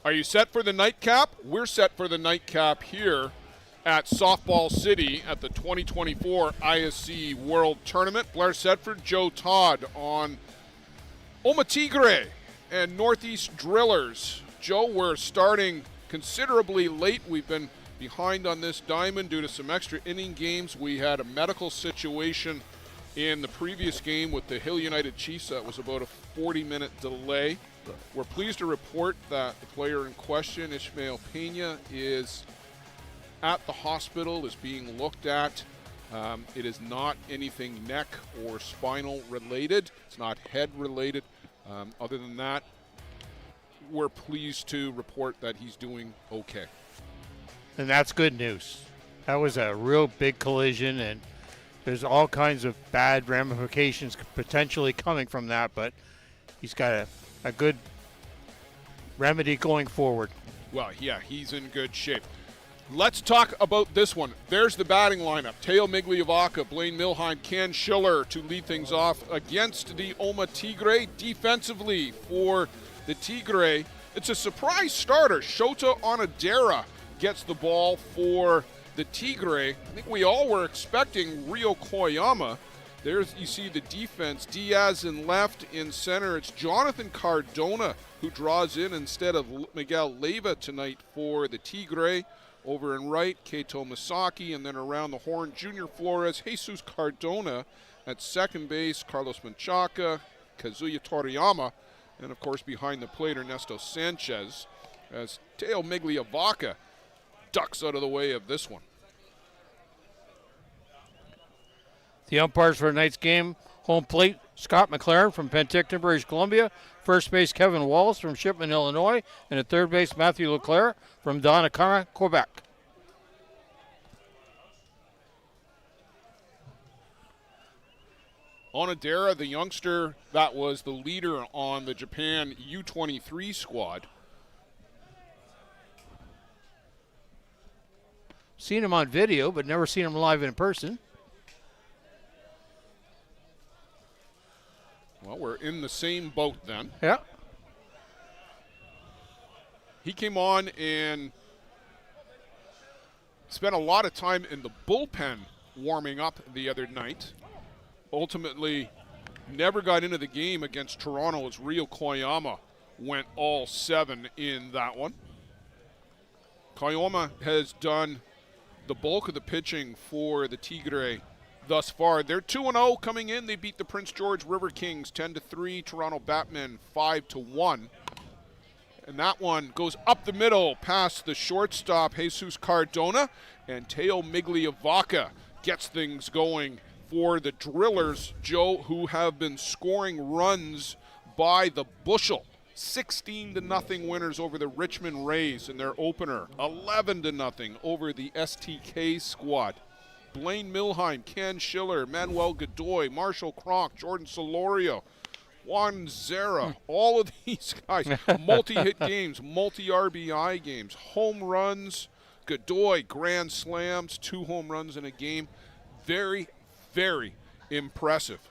Are you set for the nightcap? We're set for the nightcap here at Softball City at the 2024 ISC World Tournament. Blair Sedford, Joe Todd on Omma Tigres and Northeast Drillers. Joe, we're starting considerably late. We've been behind on this diamond due to some extra inning games. We had a medical situation in the previous game with the Hill United Chiefs. That was about a 40-minute delay. We're pleased to report that the player in question, Ishmael Pena, is at the hospital, is being looked at. It is not anything neck or spinal related. It's not head related. Other than that, we're pleased to report that he's doing okay. And that's good news. That was a real big collision, and there's all kinds of bad ramifications potentially coming from that, but he's got a good remedy going forward. Well, yeah, he's in good shape. Let's talk about this one. There's the batting lineup. Teo Migliavaca, Blaine Milheim, Ken Schiller to lead things off against the Omma Tigres. Defensively for the Tigres, it's a surprise starter. Shota Onodera gets the ball for the Tigres. I think we all were expecting Rio Koyama. There's, you see the defense. Diaz in left, in center. It's Jonathan Cardona who draws in instead of Miguel Leiva tonight for the Tigres. Over in right, Keito Misaki, and then around the horn, Junior Flores, Jesus Cardona at second base, Carlos Menchaca, Kazuya Toriyama, and of course behind the plate, Ernesto Sanchez, as Teo Migliavaca ducks out of the way of this one. The umpires for tonight's game, home plate, Scott McLaren from Penticton, British Columbia. First base, Kevin Wallace from Shipman, Illinois. And at third base, Matthew Leclerc from Donnacona, Quebec. Onodera, the youngster that was the leader on the Japan U23 squad. Seen him on video, but never seen him live in person. Well, we're in the same boat then. Yeah. He came on and spent a lot of time in the bullpen warming up the other night. Ultimately, never got into the game against Toronto as Rio Koyama went all 7 in that one. Koyama has done the bulk of the pitching for the Tigres thus far. They're 2-0 coming in. They beat the Prince George River Kings 10-3, Toronto Batmen 5-1. And that one goes up the middle past the shortstop, Jesus Cardona, and Teo Migliavaca gets things going for the Drillers, Joe, who have been scoring runs by the bushel. 16-0 winners over the Richmond Rays in their opener. 11-0 over the STK squad. Blaine Milheim, Ken Schiller, Manuel Godoy, Marshall Kronk, Jordan Solorio, Juan Zera, all of these guys, multi-hit games, multi-RBI games, home runs, Godoy, grand slams, 2 home runs in a game. Very, very impressive.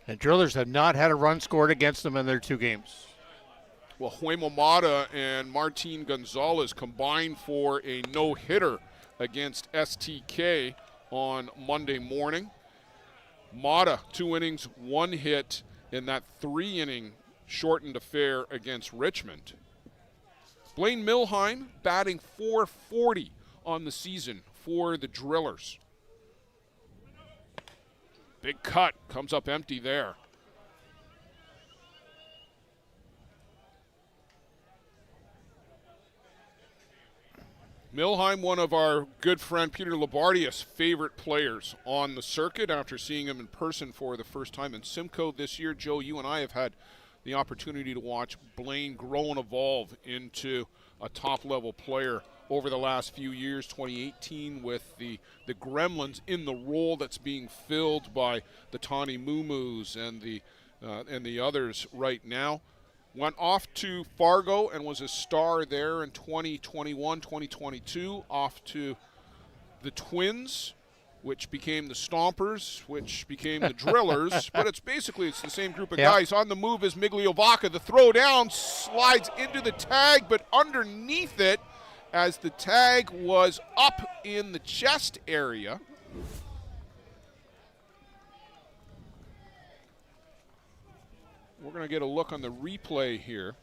And Drillers have not had a run scored against them in their 2 games. Well, Huemo Mata and Martin Gonzalez combined for a no-hitter against STK on Monday morning. Mata, 2 innings, 1 hit in that 3-inning shortened affair against Richmond. Blaine Milheim batting .440 on the season for the Drillers. Big cut, comes up empty there. Milheim, one of our good friend Peter Labardius' favorite players on the circuit after seeing him in person for the first time in Simcoe this year. Joe, you and I have had the opportunity to watch Blaine grow and evolve into a top-level player over the last few years. 2018 with the Gremlins in the role that's being filled by the Tawny Moo-Moos and the others right now. Went off to Fargo and was a star there in 2021, 2022. Off to the Twins which became the Stompers, which became the Drillers, but it's the same group of Yeah. guys. On the move is Migliovaca. The throw down slides into the tag, but underneath it, as the tag was up in the chest area. We're going to get a look on the replay here.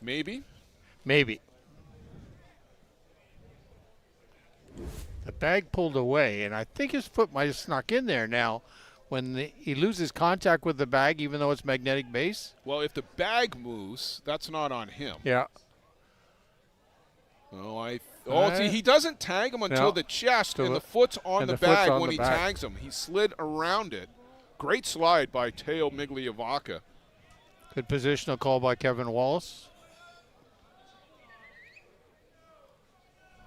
Maybe. Maybe. The bag pulled away, and I think his foot might have snuck in there now. When he loses contact with the bag, even though it's magnetic base. Well, if the bag moves, that's not on him. Yeah. See, he doesn't tag him until the chest, and the foot's on the bag when he tags him. He slid around it. Great slide by Teo Migliovaca. Good positional call by Kevin Wallace.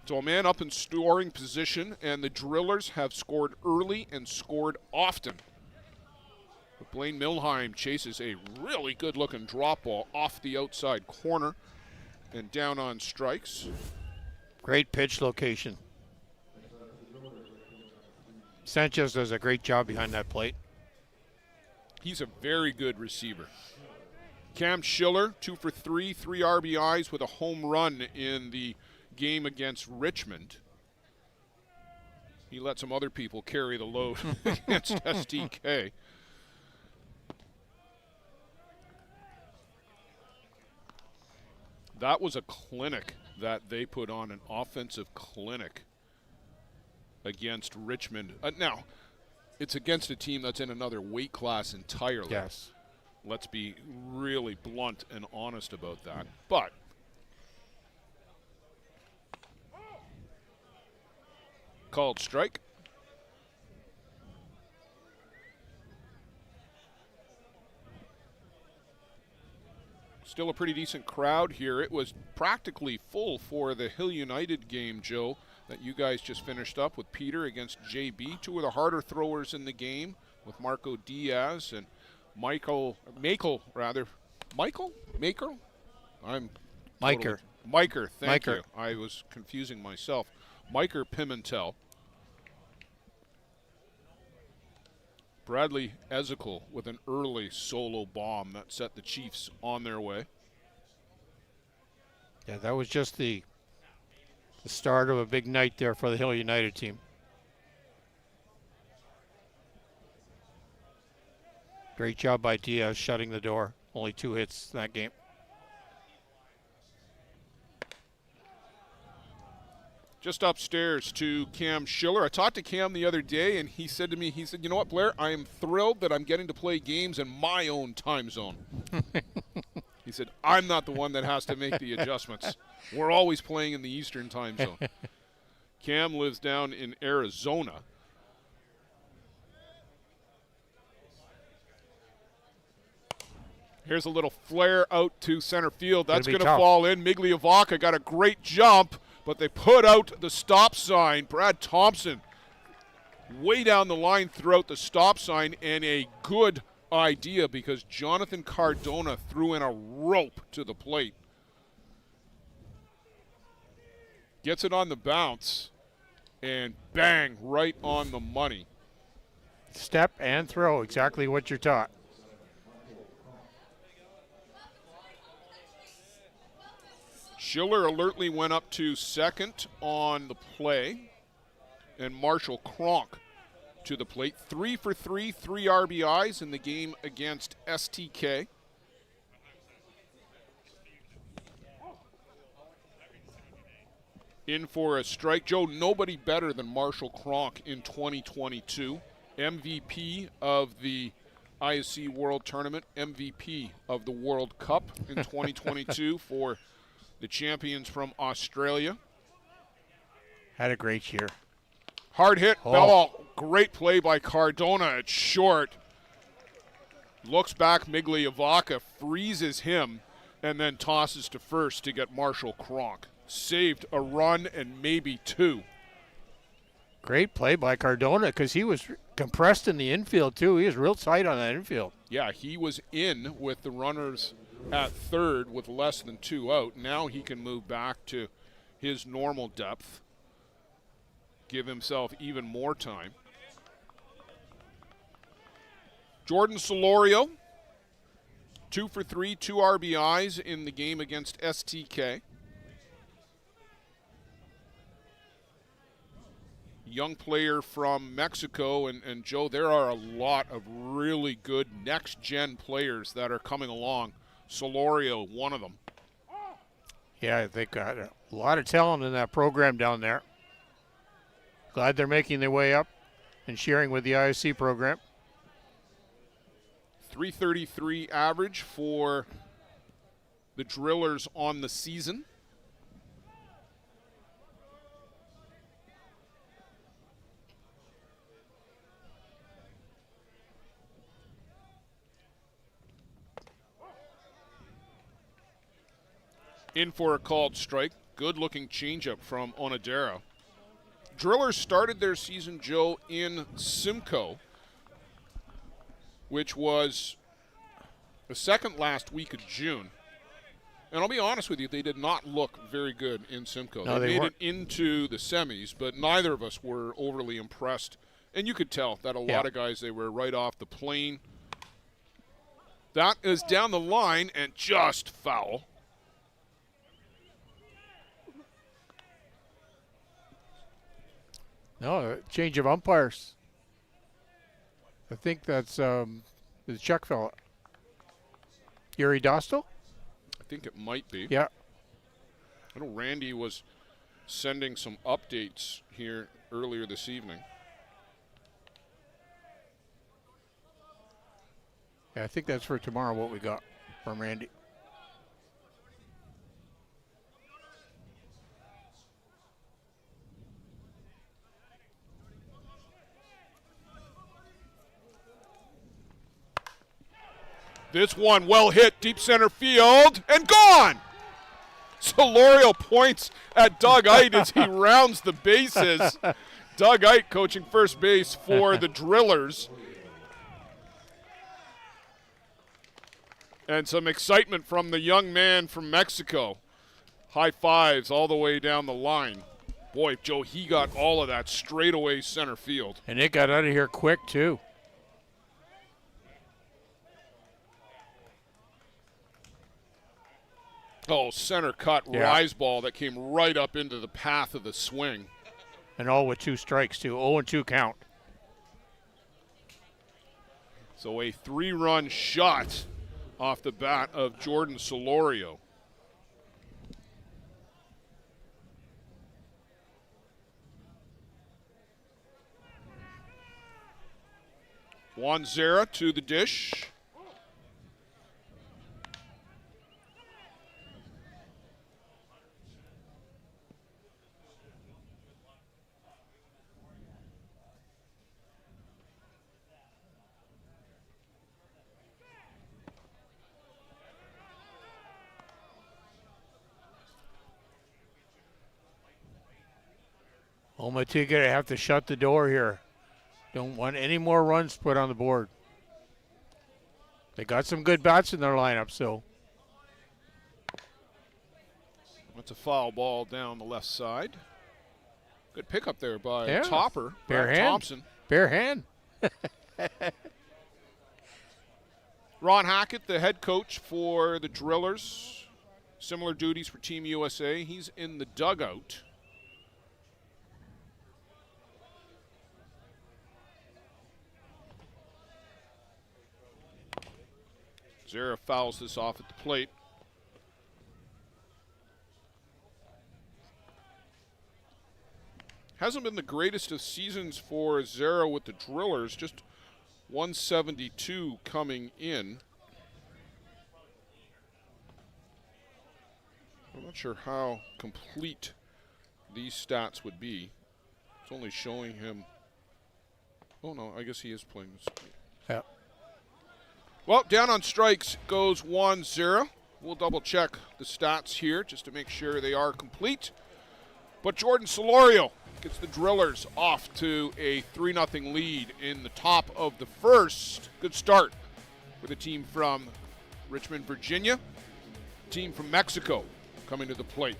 So a man up in scoring position, and the Drillers have scored early and scored often. But Blaine Milheim chases a really good-looking drop ball off the outside corner and down on strikes. Great pitch location. Sanchez does a great job behind that plate. He's a very good receiver. Cam Schiller, 2 for 3, 3 RBIs with a home run in the game against Richmond. He let some other people carry the load against STK. That was a clinic that they put on, an offensive clinic against Richmond. Now, it's against a team that's in another weight class entirely. Yes. Let's be really blunt and honest about that. But called strike. Still a pretty decent crowd here. It was practically full for the Hill United game, Joe, that you guys just finished up with Peter against JB. Two of the harder throwers in the game with Marco Diaz and Michael, thank you. I was confusing myself. Miker Pimentel. Bradley Ezekiel with an early solo bomb that set the Chiefs on their way. Yeah, that was just the start of a big night there for the Hill United team. Great job by Diaz shutting the door. Only 2 hits in that game. Just upstairs to Cam Schiller. I talked to Cam the other day, and he said to me, you know what, Blair, I am thrilled that I'm getting to play games in my own time zone. He said, I'm not the one that has to make the adjustments. We're always playing in the Eastern time zone. Cam lives down in Arizona. Here's a little flare out to center field. That's going to fall in. Migliovaca got a great jump, but they put out the stop sign. Brad Thompson way down the line throughout the stop sign, and a good idea because Jonathan Cardona threw in a rope to the plate. Gets it on the bounce, and bang, right on the money. Step and throw, exactly what you're taught. Schiller alertly went up to second on the play, and Marshall Kronk to the plate. 3 for 3, 3 RBIs in the game against STK. In for a strike. Joe, nobody better than Marshall Kronk in 2022. MVP of the ISC World Tournament, MVP of the World Cup in 2022 for the champions from Australia. Had a great year. Hard hit, ball. Great play by Cardona. It's short. Looks back, Migliovaca freezes him and then tosses to first to get Marshall Kronk. Saved a run and maybe 2. Great play by Cardona because he was compressed in the infield too. He was real tight on that infield. Yeah, he was in with the runners at third with less than 2 out. Now he can move back to his normal depth. give himself even more time. Jordan Solorio, 2 for 3, 2 RBIs in the game against STK. Young player from Mexico, and Joe, there are a lot of really good next-gen players that are coming along. Solorio, one of them. Yeah, they got a lot of talent in that program down there. Glad they're making their way up and sharing with the ISC program. 333 average for the Drillers on the season. In for a called strike. Good-looking changeup from Onodera. Drillers started their season, Joe, in Simcoe, which was the second last week of June. And I'll be honest with you, they did not look very good in Simcoe. No, they made weren't. it into the semis, but neither of us were overly impressed. And you could tell that a lot of guys, they were right off the plane. That is down the line and just foul. No, change of umpires. I think that's the Czech fella. Yuri Dostal? I think it might be. Yeah. I know Randy was sending some updates here earlier this evening. Yeah, I think that's for tomorrow what we got from Randy. This one well hit, deep center field, and gone! Solorio points at Doug Eit as he rounds the bases. Doug Eit coaching first base for the Drillers. And some excitement from the young man from Mexico. High fives all the way down the line. Boy, Joe, he got all of that straight away center field. And it got out of here quick, too. Oh, center cut, rise ball that came right up into the path of the swing. And all with 2 strikes, too. 0-2 count. So a 3-run shot off the bat of Jordan Solorio. Juan Zera to the dish. Omma Tigres have to shut the door here. Don't want any more runs put on the board. They got some good bats in their lineup, so. That's a foul ball down the left side. Good pickup there by Topper, Bare Brad hand. Thompson. Bare hand. Ron Hackett, the head coach for the Drillers. Similar duties for Team USA. He's in the dugout. Zera fouls this off at the plate. Hasn't been the greatest of seasons for Zera with the Drillers, just 172 coming in. I'm not sure how complete these stats would be. It's only showing him. Oh no, I guess he is playing this. Yeah. Well, down on strikes goes Juan Zera. We'll double check the stats here just to make sure they are complete. But Jordan Solorio gets the Drillers off to a 3-0 lead in the top of the first. Good start for the team from Richmond, Virginia. Team from Mexico coming to the plate.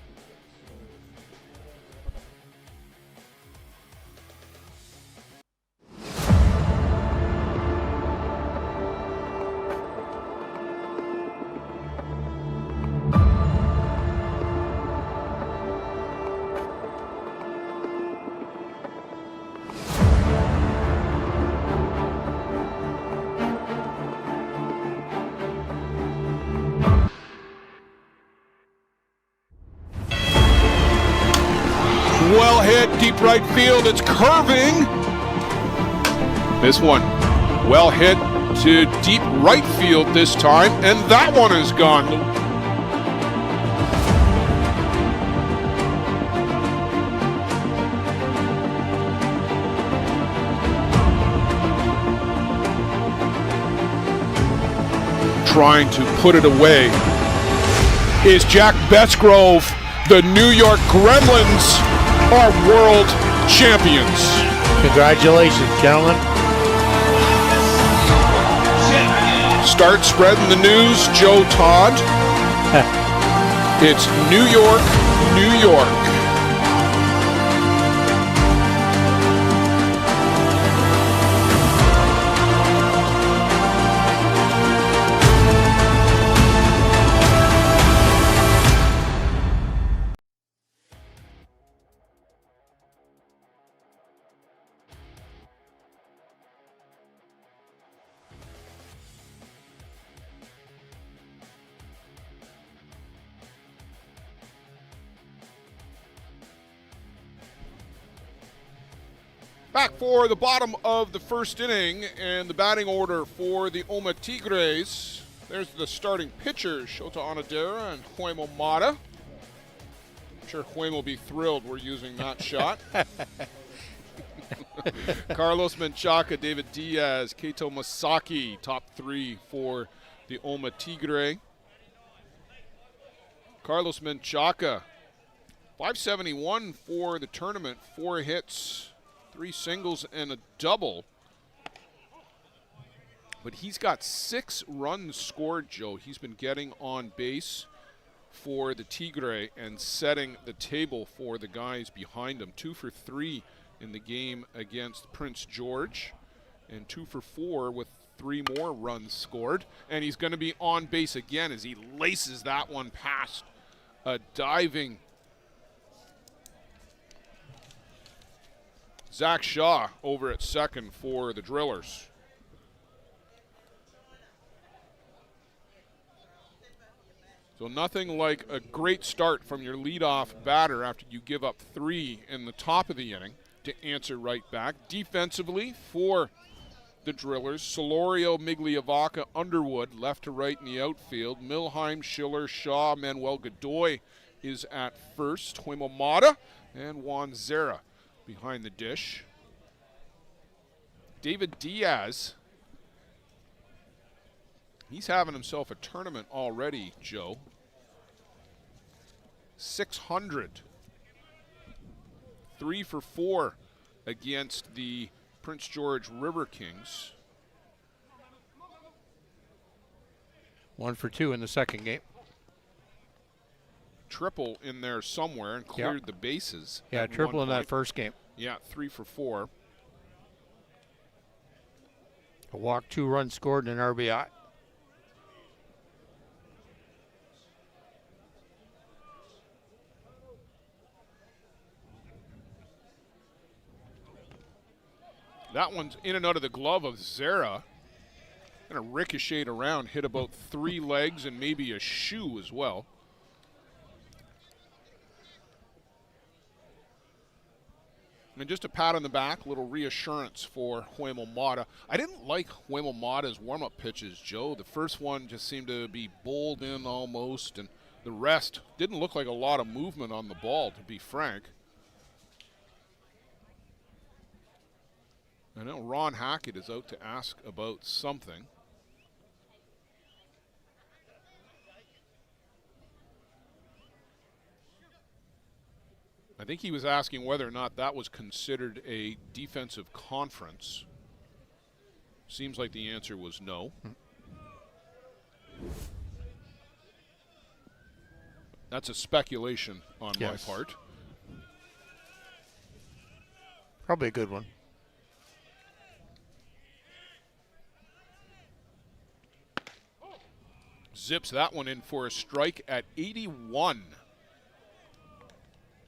hit, deep right field. It's curving. This one, well hit to deep right field this time, and that one is gone. Trying to put it away is Jack Besgrove. The New York Gremlins are world champions. Congratulations, gentlemen. Start spreading the news, Joe Todd. It's New York, New York. Back for the bottom of the first inning, and the batting order for the Omma Tigres. There's the starting pitchers, Shota Onodera and Huemo Mata. I'm sure Huemo will be thrilled we're using that shot. Carlos Menchaca, David Diaz, Keito Masaki, top three for the Omma Tigre. Carlos Menchaca, 571 for the tournament, 4 hits, 3 singles and a double. But he's got 6 runs scored, Joe. He's been getting on base for the Tigre and setting the table for the guys behind him. 2 for 3 in the game against Prince George, and 2 for 4 with 3 more runs scored. And he's going to be on base again as he laces that one past a diving Zach Shaw over at second for the Drillers. So nothing like a great start from your leadoff batter after you give up 3 in the top of the inning to answer right back. Defensively for the Drillers, Solorio, Migliavaca, Underwood, left to right in the outfield. Milheim, Schiller, Shaw, Manuel Godoy is at first. Huemo Mata and Juan Zera behind the dish. David Diaz, he's having himself a tournament already, Joe. 600. 3 for 4 against the Prince George River Kings. 1 for 2 in the second game. Triple in there somewhere and cleared the bases. Yeah, triple in that first game. Yeah, 3 for 4. A walk, 2 runs scored, and an RBI. That one's in and out of the glove of Zera. And a ricocheted around, hit about 3 legs and maybe a shoe as well. And just a pat on the back, a little reassurance for Huemo Mata. I didn't like Huemo Mata's warm-up pitches, Joe. The first one just seemed to be bowled in almost, and the rest didn't look like a lot of movement on the ball, to be frank. I know Ron Hackett is out to ask about something. I think he was asking whether or not that was considered a defensive conference. Seems like the answer was no. That's a speculation on my part. Probably a good one. Zips that one in for a strike at 81.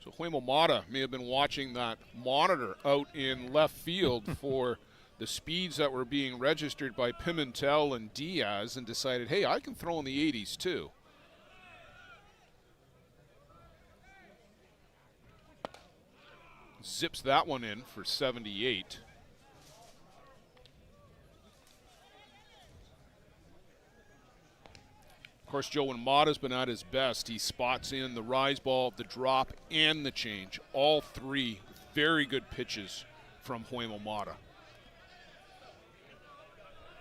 So Huemo Mata may have been watching that monitor out in left field for the speeds that were being registered by Pimentel and Diaz and decided, hey, I can throw in the 80s too. zips that one in for 78. Of course, Joe, when Mata's been at his best, he spots in the rise ball, the drop, and the change. All three very good pitches from Omma Mata.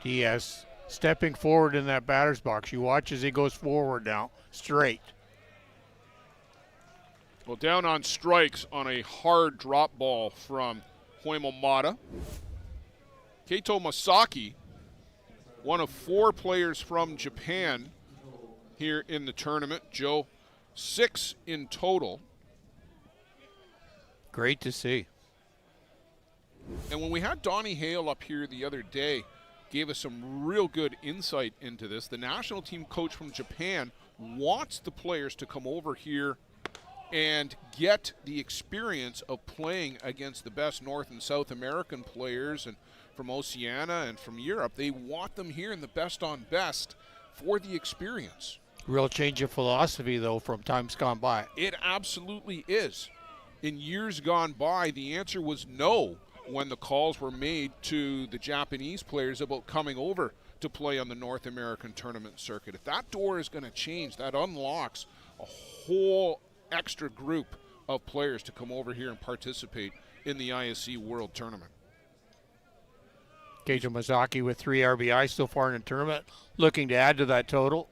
Diaz stepping forward in that batter's box. You watch as he goes forward now, straight. Well, down on strikes on a hard drop ball from Omma Mata. Keito Masaki, one of 4 players from Japan here in the tournament. Joe, 6 in total. Great to see. And when we had Donnie Hale up here the other day, gave us some real good insight into this. The national team coach from Japan wants the players to come over here and get the experience of playing against the best North and South American players and from Oceania and from Europe. They want them here in the best on best for the experience. Real change of philosophy, though, from times gone by. It absolutely is. In years gone by, the answer was no when the calls were made to the Japanese players about coming over to play on the North American tournament circuit. If that door is going to change, that unlocks a whole extra group of players to come over here and participate in the ISC World Tournament. Keito Masaki with 3 RBIs so far in the tournament, looking to add to that total.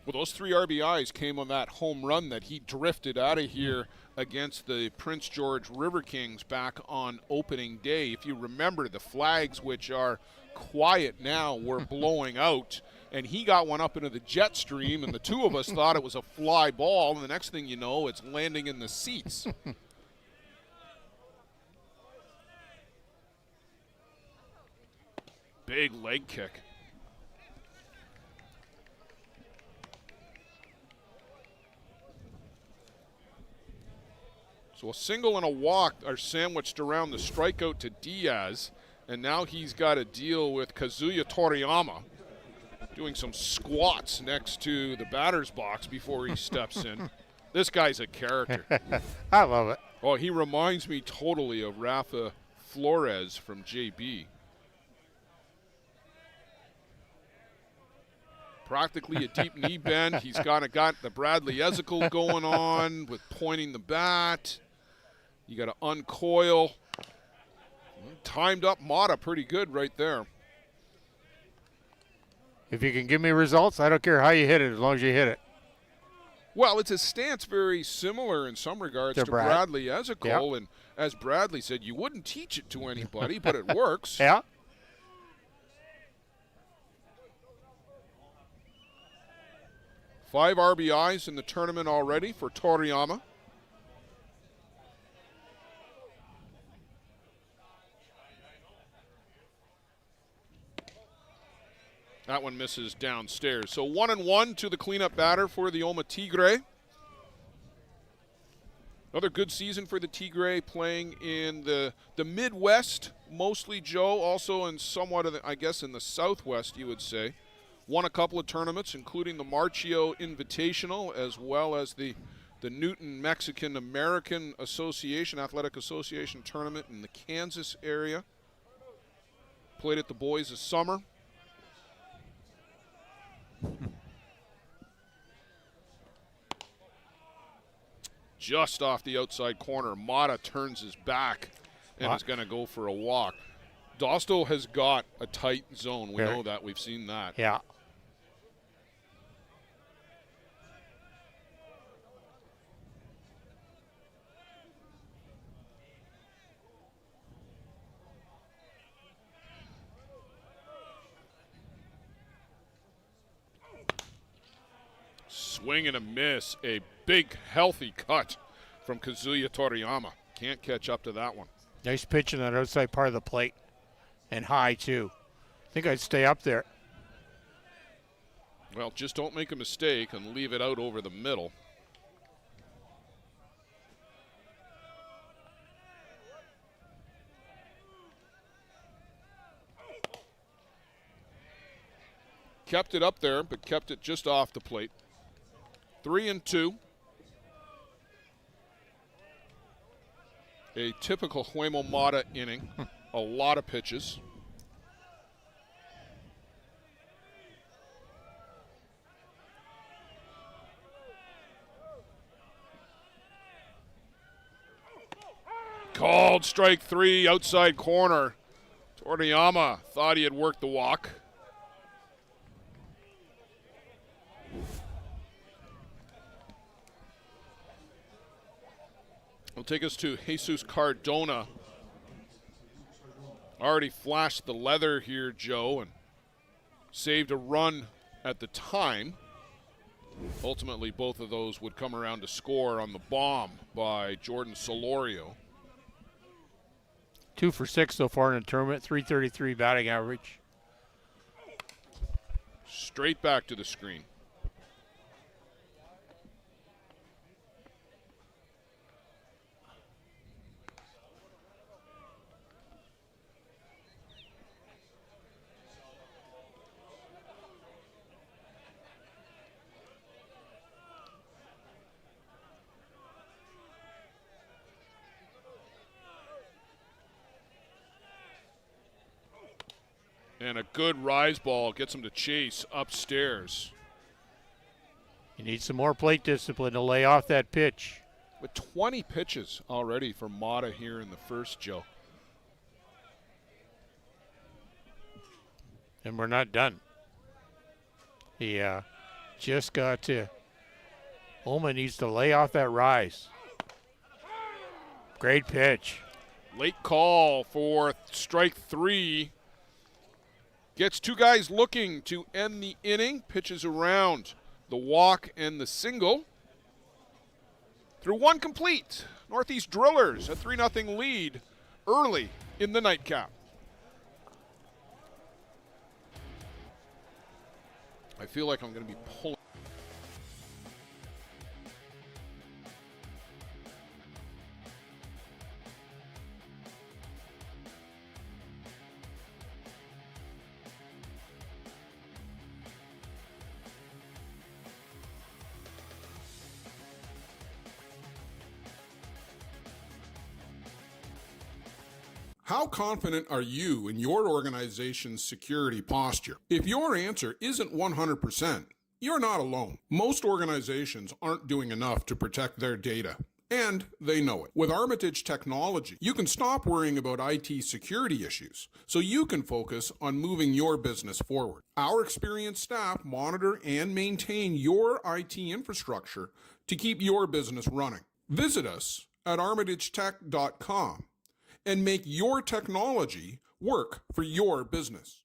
Well, those 3 RBIs came on that home run that he drifted out of here against the Prince George River Kings back on opening day. If you remember, the flags, which are quiet now, were blowing out, and he got one up into the jet stream, and the two of us thought it was a fly ball, and the next thing you know, it's landing in the seats. Big leg kick. So a single and a walk are sandwiched around the strikeout to Diaz, and now he's got to deal with Kazuya Toriyama doing some squats next to the batter's box before he steps in. This guy's a character. I love it. Oh, he reminds me totally of Rafa Flores from JB. Practically a deep knee bend. He's got the Bradley Ezekiel going on with pointing the bat. You got to uncoil. Timed up Mata pretty good right there. If you can give me results, I don't care how you hit it as long as you hit it. Well, it's a stance very similar in some regards to Bradley Ezekiel. Yep. And as Bradley said, you wouldn't teach it to anybody, but it works. Yeah. Five RBIs in the tournament already for Toriyama. That one misses downstairs. So 1-1 to the cleanup batter for the Omma Tigres. Another good season for the Tigres, playing in the Midwest, mostly, Joe, also in somewhat of the, I guess, in the Southwest, you would say. Won a couple of tournaments, including the Marchio Invitational, as well as the Newton Mexican American Association, Athletic Association tournament in the Kansas area. Played at the Boys this summer. Just off the outside corner, Mata turns his back and is going to go for a walk. Dosto has got a tight zone. We know that. We've seen that. Yeah. Swing and a miss. A big, healthy cut from Kazuya Toriyama. Can't catch up to that one. Nice pitch in that outside part of the plate. And high, too. I think I'd stay up there. Well, just don't make a mistake and leave it out over the middle. Kept it up there, but kept it just off the plate. 3-2. A typical Huemo Mata inning. A lot of pitches. Called strike 3, outside corner. Toriyama thought he had worked the walk. Will take us to Jesus Cardona. Already flashed the leather here, Joe, and saved a run at the time. Ultimately, both of those would come around to score on the bomb by Jordan Solorio. 2 for 6 so far in the tournament, 333 batting average. Straight back to the screen. And a good rise ball gets him to chase upstairs. You need some more plate discipline to lay off that pitch. With 20 pitches already for Mata here in the first, Joe. And we're not done. He just got to. Omma needs to lay off that rise. Great pitch. Late call for strike 3. Gets two guys looking to end the inning. Pitches around the walk and the single. Through one complete. Northeast Drillers a 3-0 lead early in the nightcap. I feel like I'm going to be pulling. How confident are you in your organization's security posture? If your answer isn't 100%, you're not alone. Most organizations aren't doing enough to protect their data, and they know it. With Armitage technology, you can stop worrying about IT security issues so you can focus on moving your business forward. Our experienced staff monitor and maintain your IT infrastructure to keep your business running. Visit us at armitagetech.com and make your technology work for your business.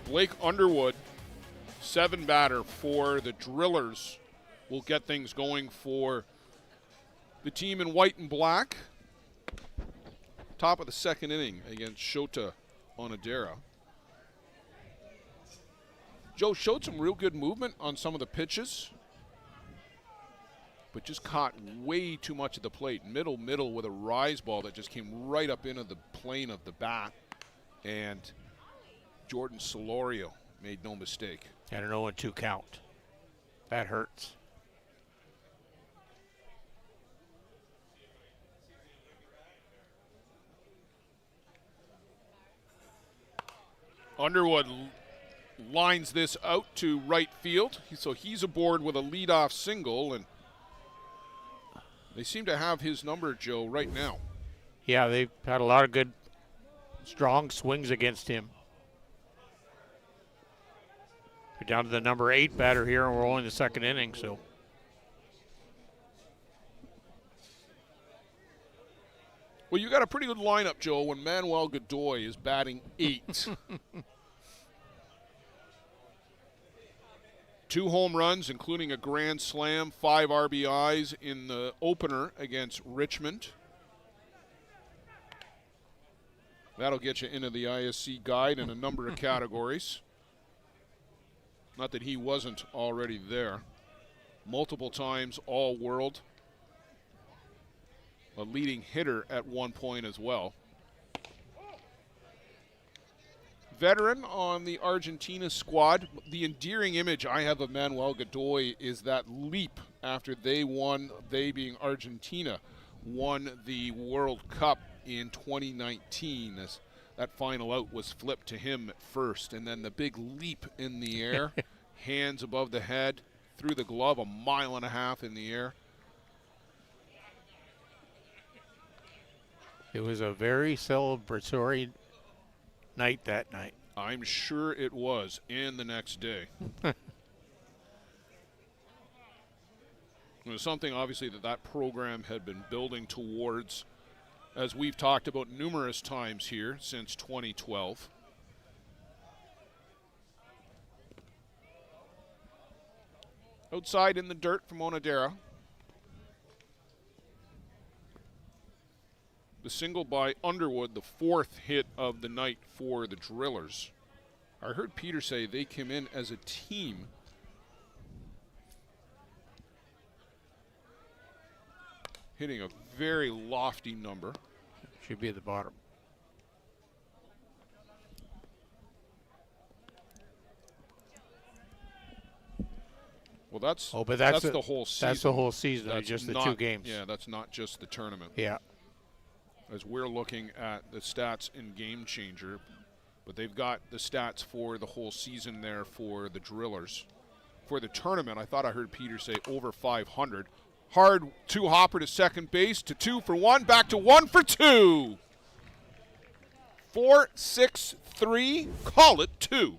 Blake Underwood, 7 batter for the Drillers, will get things going for the team in white and black. Top of the second inning against Shota Onodera. Joe showed some real good movement on some of the pitches, but just caught way too much of the plate. Middle with a rise ball that just came right up into the plane of the bat. And Jordan Solorio made no mistake. And an 0-2 count. That hurts. Underwood lines this out to right field, so he's aboard with a leadoff single, and they seem to have his number, Joe, right now. Yeah, they've had a lot of good, strong swings against him. We're down to the number 8 batter here, and we're only in the second inning, so. Well, you got a pretty good lineup, Joe, when Manuel Godoy is batting 8. 2 home runs, including a grand slam, 5 RBIs in the opener against Richmond. That'll get you into the ISC guide in a number of categories. Not that he wasn't already there. Multiple times All-World. A leading hitter at one point as well. Veteran on the Argentina squad. The endearing image I have of Manuel Godoy is that leap after they being Argentina, won the World Cup in 2019. As that final out was flipped to him at first, and then the big leap in the air, hands above the head, through the glove, 1.5 miles in the air. It was a very celebratory night that night. I'm sure it was, and the next day. It was something, obviously, that program had been building towards, as we've talked about numerous times here since 2012. Outside in the dirt from Onodera. The single by Underwood, the 4th hit of the night for the Drillers. I heard Peter say they came in as a team. Hitting a very lofty number. Should be at the bottom. Well, that's the whole season. That's the whole season, That's just the not, 2 games. Yeah, that's not just the tournament. Yeah. As we're looking at the stats in Game Changer, but they've got the stats for the whole season there for the Drillers. For the tournament, I thought I heard Peter say over 500. Hard 2-hopper to second base, to 2 for 1, back to 1 for 2. 4-6-3, call it 2.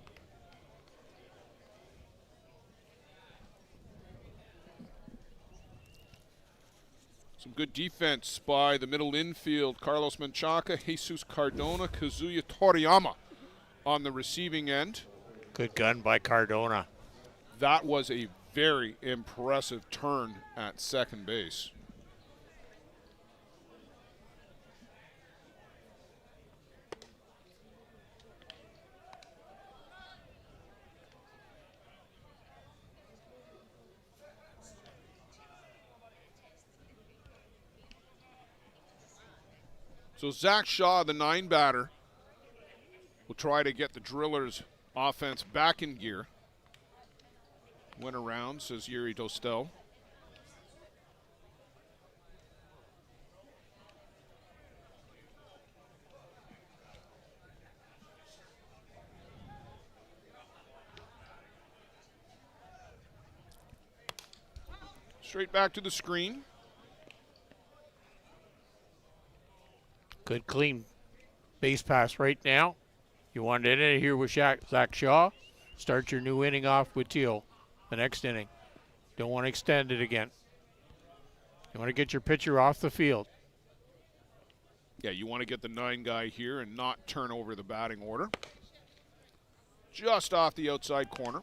Some good defense by the middle infield. Carlos Menchaca, Jesus Cardona, Kazuya Toriyama on the receiving end. Good gun by Cardona. That was a very impressive turn at second base. So Zach Shaw, the 9 batter, will try to get the Drillers' offense back in gear. Went around, says Yuri Dostel. Straight back to the screen. Good clean base pass right now. You want to end it here with Zach Shaw. Start your new inning off with Teal the next inning. Don't want to extend it again. You want to get your pitcher off the field. Yeah, you want to get the 9 guy here and not turn over the batting order. Just off the outside corner.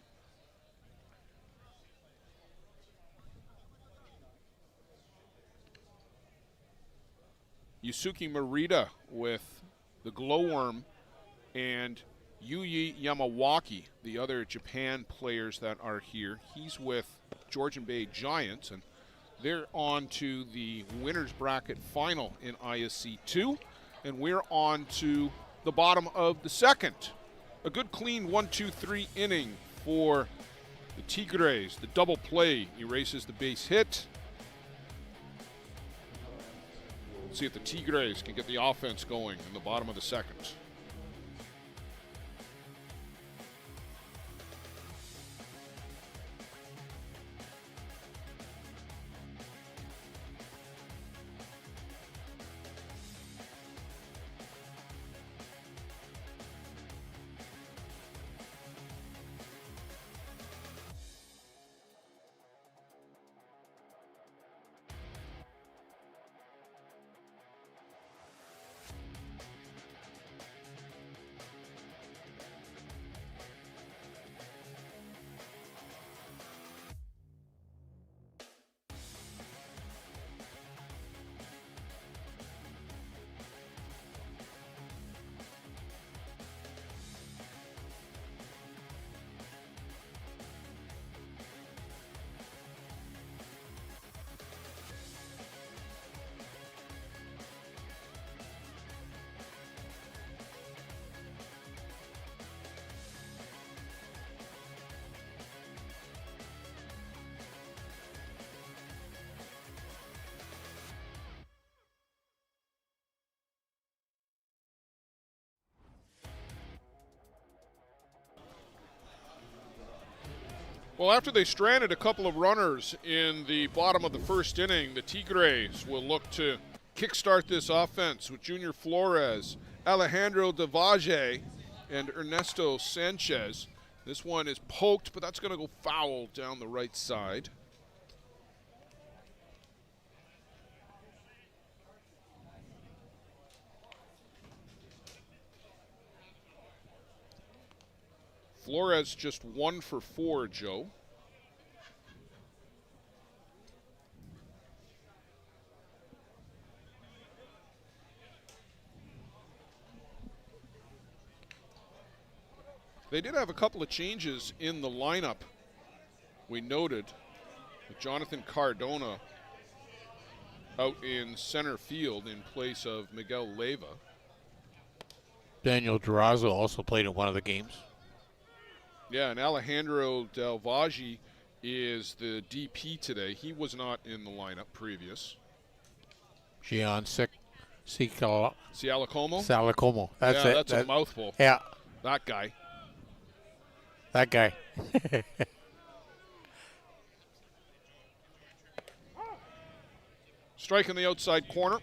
Yusuke Morita with the glowworm, and Yuyi Yamawaki, the other Japan players that are here. He's with Georgian Bay Giants, and they're on to the winner's bracket final in ISC 2, and we're on to the bottom of the second. A good clean 1-2-3 inning for the Tigres. The double play erases the base hit. See if the Tigres can get the offense going in the bottom of the second. Well, after they stranded a couple of runners in the bottom of the first inning, the Tigres will look to kickstart this offense with Junior Flores, Alejandro Devage, and Ernesto Sanchez. This one is poked, but that's going to go foul down the right side. Flores just 1 for 4, Joe. They did have a couple of changes in the lineup, we noted, with Jonathan Cardona out in center field in place of Miguel Leyva. Daniel Durazo also played in one of the games. Yeah, and Alejandro Delvagi is the DP today. He was not in the lineup previous. Gian Sialacomo? Salacomo. That's yeah, it. That's a mouthful. Yeah. That guy. That guy. Strike in the outside corner.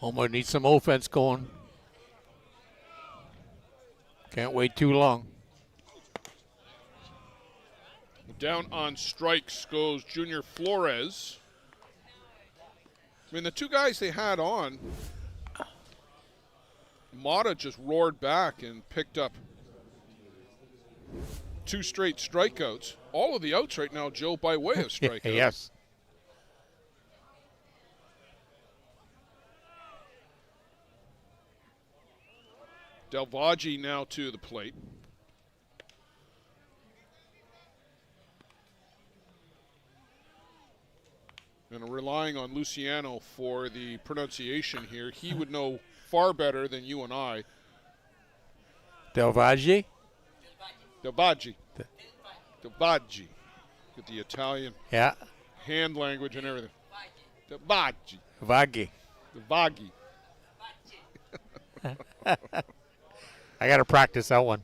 Omma needs some offense going. Can't wait too long. Down on strikes goes Junior Flores. I mean, the two guys they had on, Mata just roared back and picked up 2 straight strikeouts. All of the outs right now, Joe, by way of strikeouts. Yes. Delvagi now to the plate. And relying on Luciano for the pronunciation here. He would know far better than you and I. Delvagi? Delvagi. Delvagi. Get the Italian Yeah. hand language and everything. Delvagi. Vaggi. Delvagi. I got to practice that one.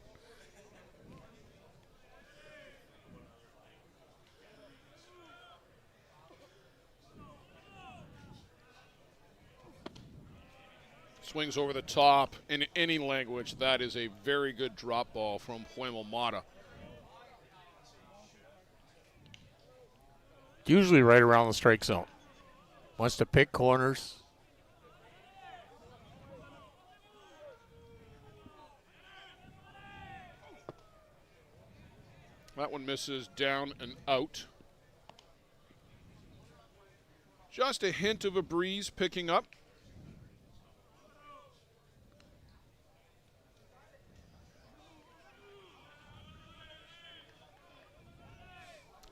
Swings over the top. In any language, that is a very good drop ball from Huemo Mata. Usually right around the strike zone. Wants to pick corners. That one misses down and out. Just a hint of a breeze picking up.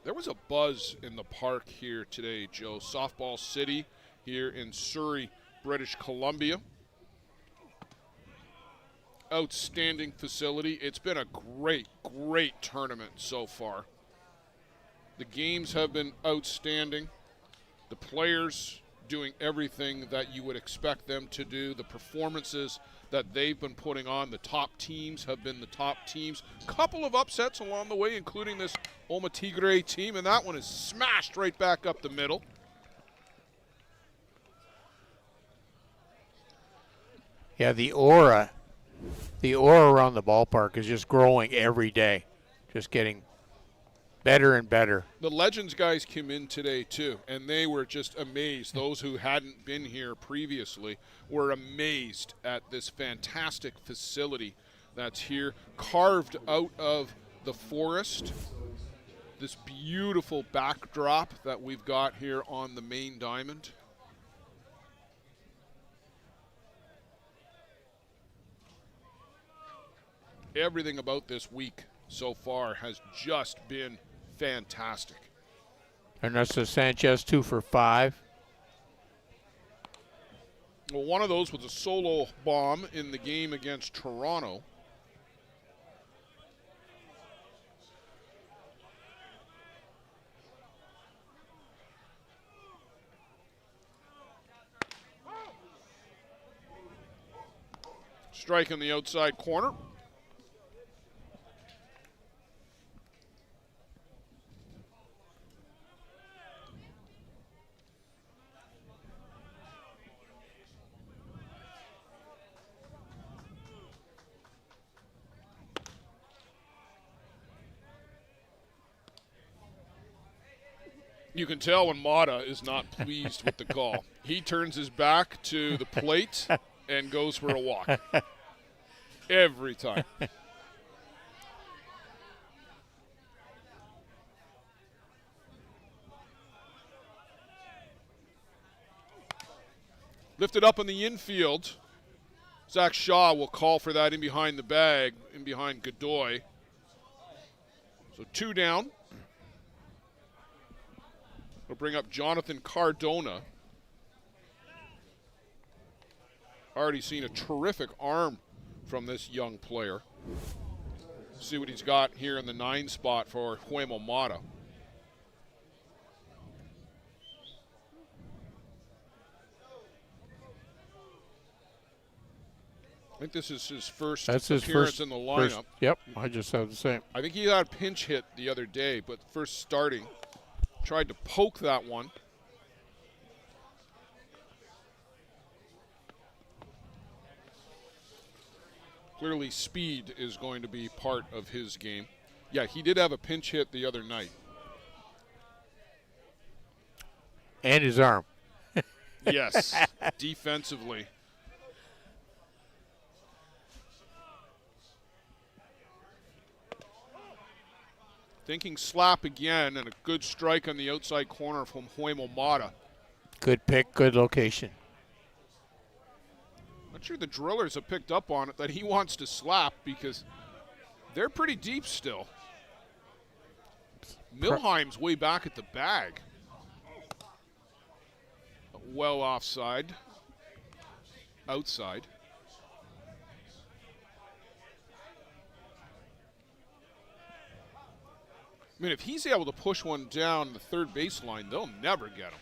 There was a buzz in the park here today, Joe. Softball City here in Surrey, British Columbia. Outstanding facility. It's been a great, great tournament so far. The games have been outstanding. The players doing everything that you would expect them to do. The performances that they've been putting on. The top teams have been the top teams. Couple of upsets along the way, including this Omma Tigre team, and that one is smashed right back up the middle. Yeah, the aura around the ballpark is just growing every day. Just getting better and better. The Legends guys came in today too, and they were just amazed. Those who hadn't been here previously were amazed at this fantastic facility that's here, carved out of the forest. This beautiful backdrop that we've got here on the main diamond. Everything about this week so far has just been fantastic. Ernesto Sanchez 2 for 5. Well, one of those was a solo bomb in the game against Toronto. Strike in the outside corner. You can tell when Mata is not pleased with the call. He turns his back to the plate and goes for a walk. Every time. Lifted up in the infield. Zach Shaw will call for that in behind the bag, in behind Godoy. So 2 down. We'll bring up Jonathan Cardona. Already seen a terrific arm from this young player. See what he's got here in the 9 spot for Huemo Mata. I think this is his first appearance in the lineup. Yep, I just have the same. I think he got a pinch hit the other day, but first starting. Tried to poke that one. Clearly speed is going to be part of his game. Yeah, he did have a pinch hit the other night. And his arm. Yes, defensively. Thinking slap again, and a good strike on the outside corner from Huemo Mata. Good pick, good location. Not sure the Drillers have picked up on it that he wants to slap because they're pretty deep still. Milheim's way back at the bag. Well offside. Outside. I mean, if he's able to push one down the third baseline, they'll never get him.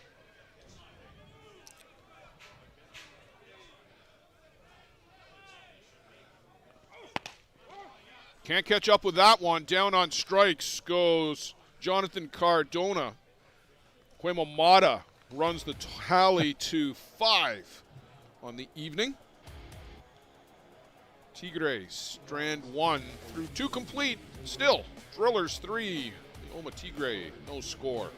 Can't catch up with that one. Down on strikes goes Jonathan Cardona. Huemo Mata runs the tally to 5 on the evening. Tigres, strand 1 through 2 complete. Still, Drillers 3. The Omma Tigre, no score.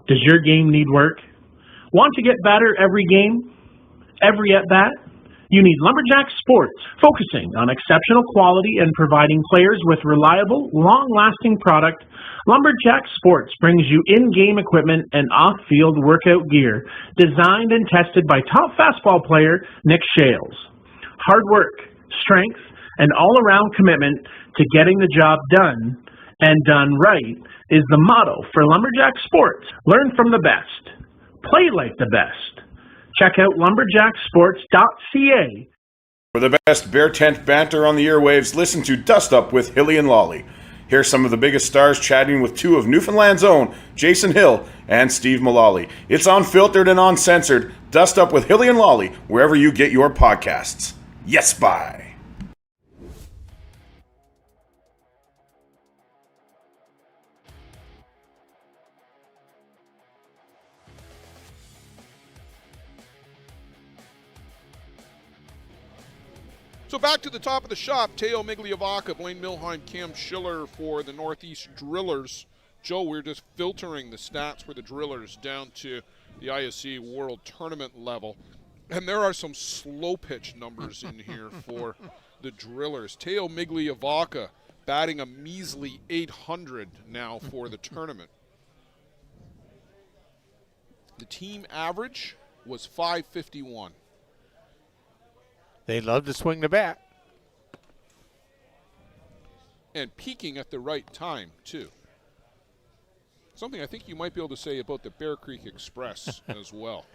Does your game need work? Want to get better every game? Every at-bat? You need Lumberjack Sports, focusing on exceptional quality and providing players with reliable, long-lasting product. Lumberjack Sports brings you in-game equipment and off-field workout gear, designed and tested by top fastball player Nick Shales. Hard work, strength, and all-around commitment to getting the job done, and done right, is the motto for Lumberjack Sports. Learn from the best. Play like the best. Check out lumberjacksports.ca. For the best bear tent banter on the airwaves, listen to Dust Up with Hilly and Lolly. Here's some of the biggest stars chatting with 2 of Newfoundland's own, Jason Hill and Steve Mullally. It's unfiltered and uncensored. Dust Up with Hilly and Lolly, wherever you get your podcasts. Yes, bye. So back to the top of the shop, Teo Migliavaca, Blaine Milheim, Cam Schiller for the Northeast Drillers. Joe, we're just filtering the stats for the Drillers down to the ISC World Tournament level. And there are some slow pitch numbers in here for the Drillers. Teo Migliavaca batting a measly 800 now for the tournament. The team average was 551. They love to swing the bat. And peaking at the right time, too. Something I think you might be able to say about the Bear Creek Express as well.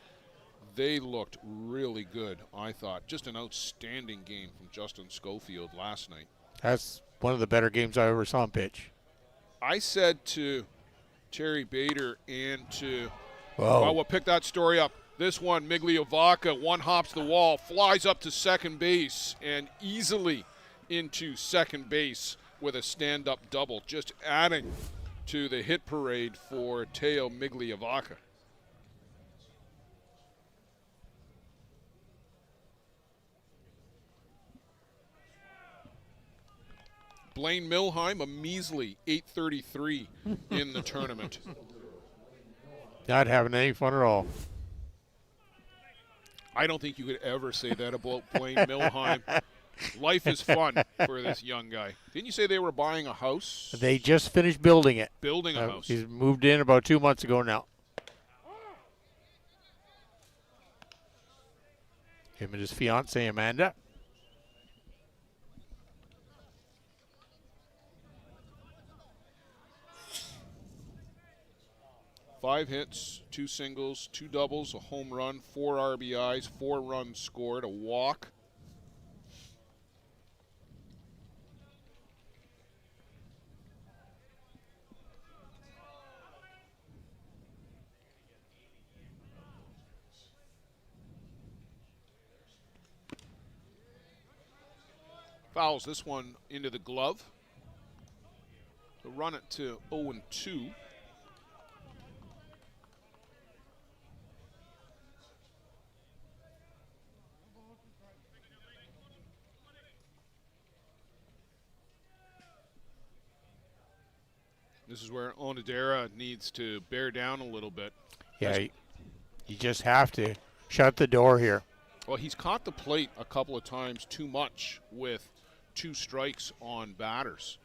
They looked really good, I thought. Just an outstanding game from Justin Schofield last night. That's one of the better games I ever saw him pitch. I said to Terry Bader and to, Whoa. well, we'll pick that story up. This one, Migliavaca, one hops the wall, flies up to second base, and easily into second base with a stand-up double, just adding to the hit parade for Teo Migliavaca. Blaine Milheim, a measly 833 in the tournament. Not having any fun at all. I don't think you could ever say that about Blaine Milheim. Life is fun for this young guy. Didn't you say they were buying a house? They just finished building it. Building a house. He's moved in about 2 months ago now. Him and his fiancée, Amanda. Five hits, 2 singles, 2 doubles, a home run, 4 RBIs, 4 runs scored, a walk. Fouls this one into the glove. So run it to 0-2. This is where Onodera needs to bear down a little bit. Yeah, you just have to shut the door here. Well, he's caught the plate a couple of times too much with 2 strikes on batters.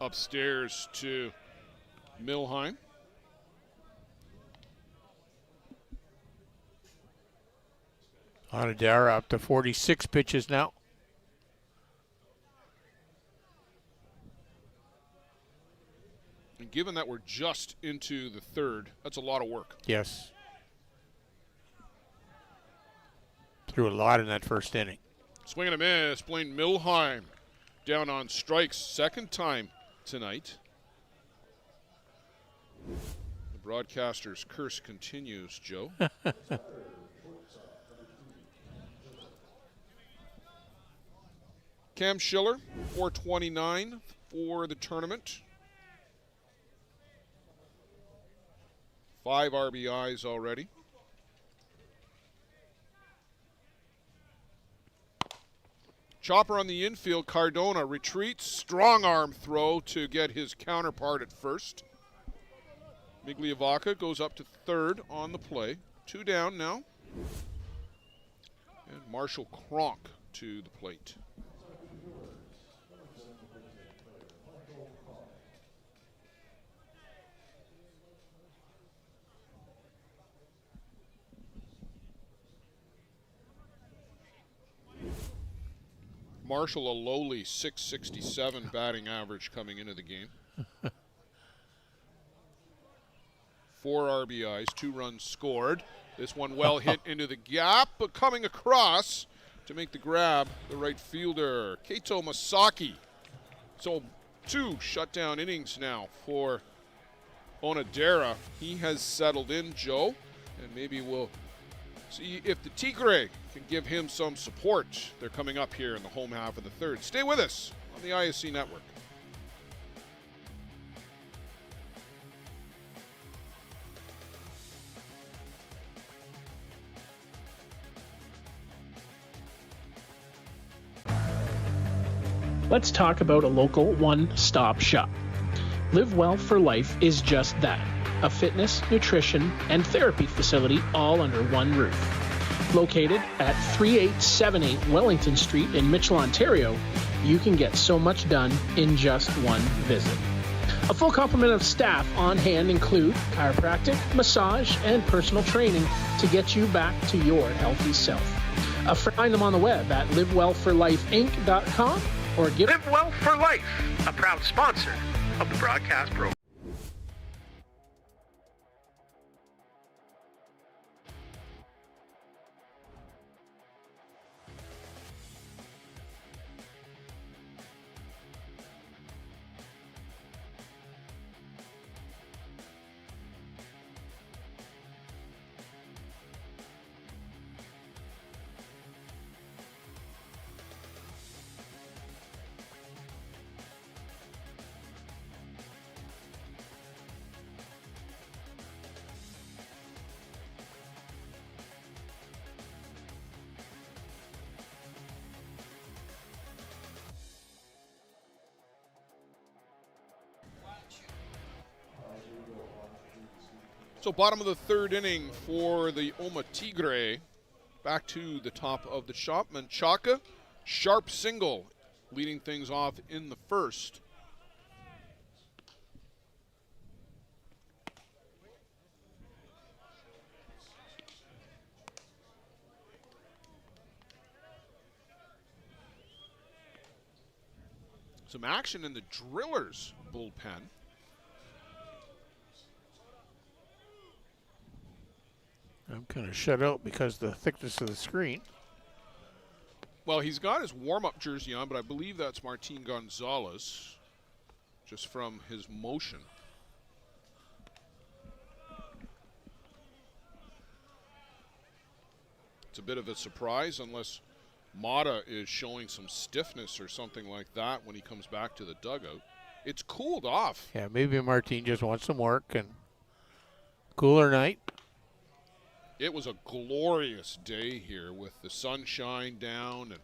Upstairs to Milheim. Onodera up to 46 pitches now. And given that we're just into the third, that's a lot of work. Yes. Threw a lot in that first inning. Swing and a miss. Blaine Milheim down on strikes, second time tonight. The broadcaster's curse continues, Joe. Cam Schiller, 429 for the tournament. 5 RBIs already. Chopper on the infield. Cardona retreats. Strong arm throw to get his counterpart at first. Migliavaca goes up to third on the play. 2 down now. And Marshall Cronk to the plate. Marshall, a lowly 667 batting average coming into the game. 4 RBIs, 2 runs scored. This one well hit into the gap, but coming across to make the grab, the right fielder, Kato Masaki. So 2 shutdown innings now for Onodera. He has settled in, Joe, and maybe we'll see if the Tigres can give him some support. They're coming up here in the home half of the third. Stay with us on the ISC Network. Let's talk about a local one-stop shop. Live Well for Life is just that. A fitness, nutrition, and therapy facility all under one roof. Located at 3878 Wellington Street in Mitchell, Ontario, you can get so much done in just one visit. A full complement of staff on hand include chiropractic, massage, and personal training to get you back to your healthy self. Find them on the web at livewellforlifeinc.com or give Live Well for Life, a proud sponsor of the broadcast program. So bottom of the third inning for the Omma Tigres. Back to the top of the shop. Menchaca, sharp single, leading things off in the first. Some action in the Drillers bullpen. I'm kind of shut out because of the thickness of the screen. Well, he's got his warm-up jersey on, but I believe that's Martin Gonzalez, just from his motion. It's a bit of a surprise unless Mata is showing some stiffness or something like that when he comes back to the dugout. It's cooled off. Yeah, maybe Martin just wants some work and cooler night. It was a glorious day here with the sunshine down and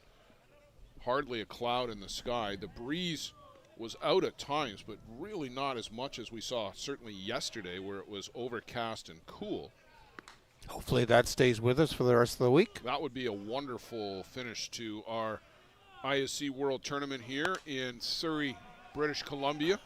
hardly a cloud in the sky. The breeze was out at times, but really not as much as we saw certainly yesterday where it was overcast and cool. Hopefully that stays with us for the rest of the week. That would be a wonderful finish to our ISC World Tournament here in Surrey, British Columbia.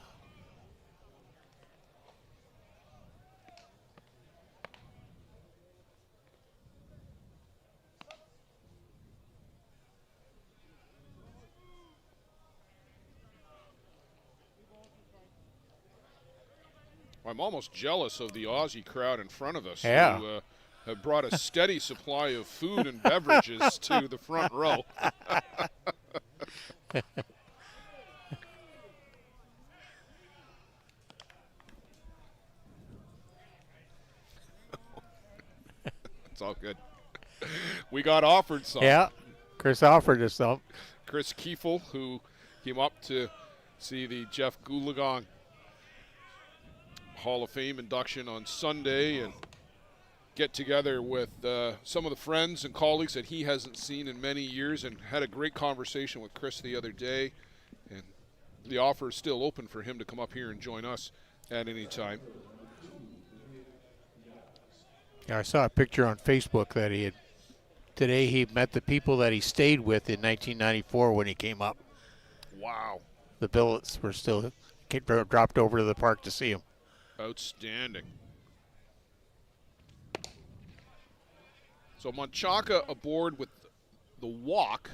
I'm almost jealous of the Aussie crowd in front of us Yeah. who have brought a steady supply of food and beverages to the front row. It's all good. We got offered some. Yeah, Chris offered us some. Chris Kiefel, who came up to see the Jeff Goolagong Hall of Fame induction on Sunday and get together with some of the friends and colleagues that he hasn't seen in many years, and had a great conversation with Chris the other day. And the offer is still open for him to come up here and join us at any time. Yeah, I saw a picture on Facebook that today he met the people that he stayed with in 1994 when he came up. Wow. The billets were still dropped over to the park to see him. Outstanding. So Menchaca aboard with the walk.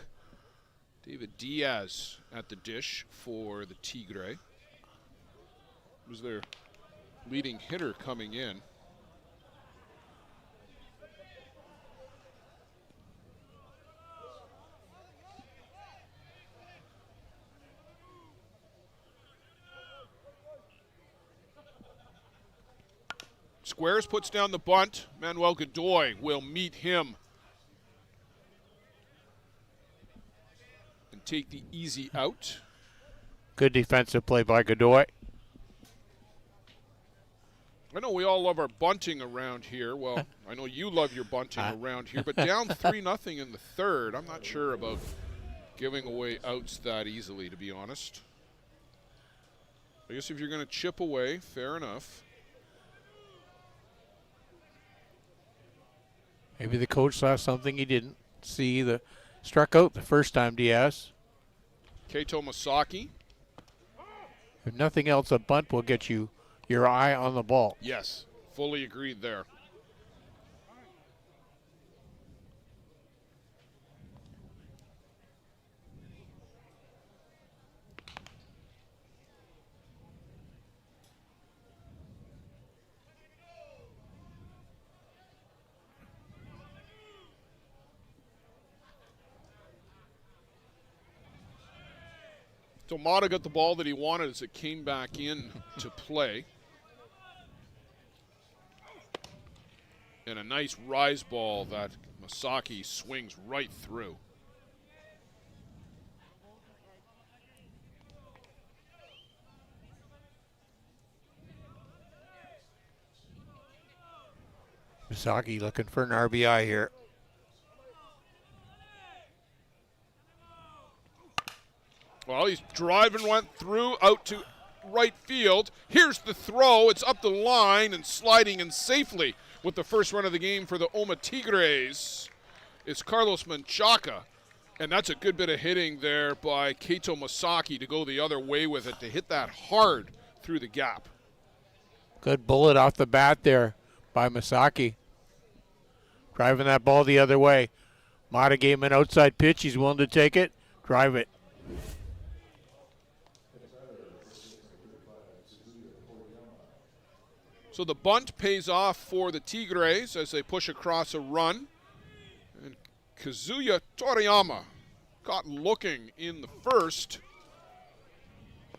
David Diaz at the dish for the Tigre. Was their leading hitter coming in. Squares puts down the bunt. Manuel Godoy will meet him and take the easy out. Good defensive play by Godoy. I know we all love our bunting around here. Well, I know you love your bunting around here, but down 3-0 in the third, I'm not sure about giving away outs that easily, to be honest. I guess if you're going to chip away, fair enough. Maybe the coach saw something he didn't see. Struck out the first time, Diaz. Keito Masaki. If nothing else, a bunt will get you your eye on the ball. Yes, fully agreed there. So Mata got the ball that he wanted as it came back in to play. And a nice rise ball that Masaki swings right through. Misaki looking for an RBI here. Well, he's driving, went through, out to right field. Here's the throw. It's up the line and sliding in safely with the first run of the game for the Omma Tigres. It's Carlos Menchaca. And that's a good bit of hitting there by Kato Masaki to go the other way with it, to hit that hard through the gap. Good bullet off the bat there by Masaki. Driving that ball the other way. Mata gave him an outside pitch. He's willing to take it. Drive it. So the bunt pays off for the Tigres as they push across a run. And Kazuya Toriyama caught looking in the first.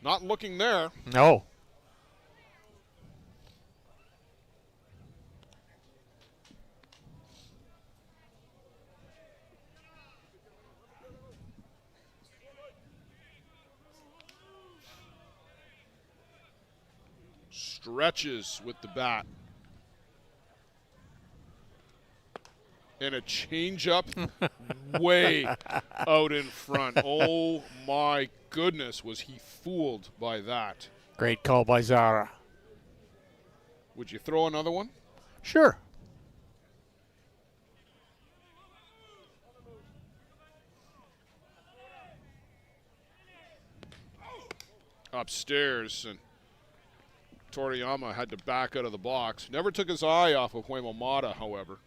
Not looking there. No. Stretches with the bat. And a changeup way out in front. Oh my goodness, was he fooled by that. Great call by Zara. Would you throw another one? Sure. Upstairs, and Toriyama had to back out of the box. Never took his eye off of Huemo Mata, however.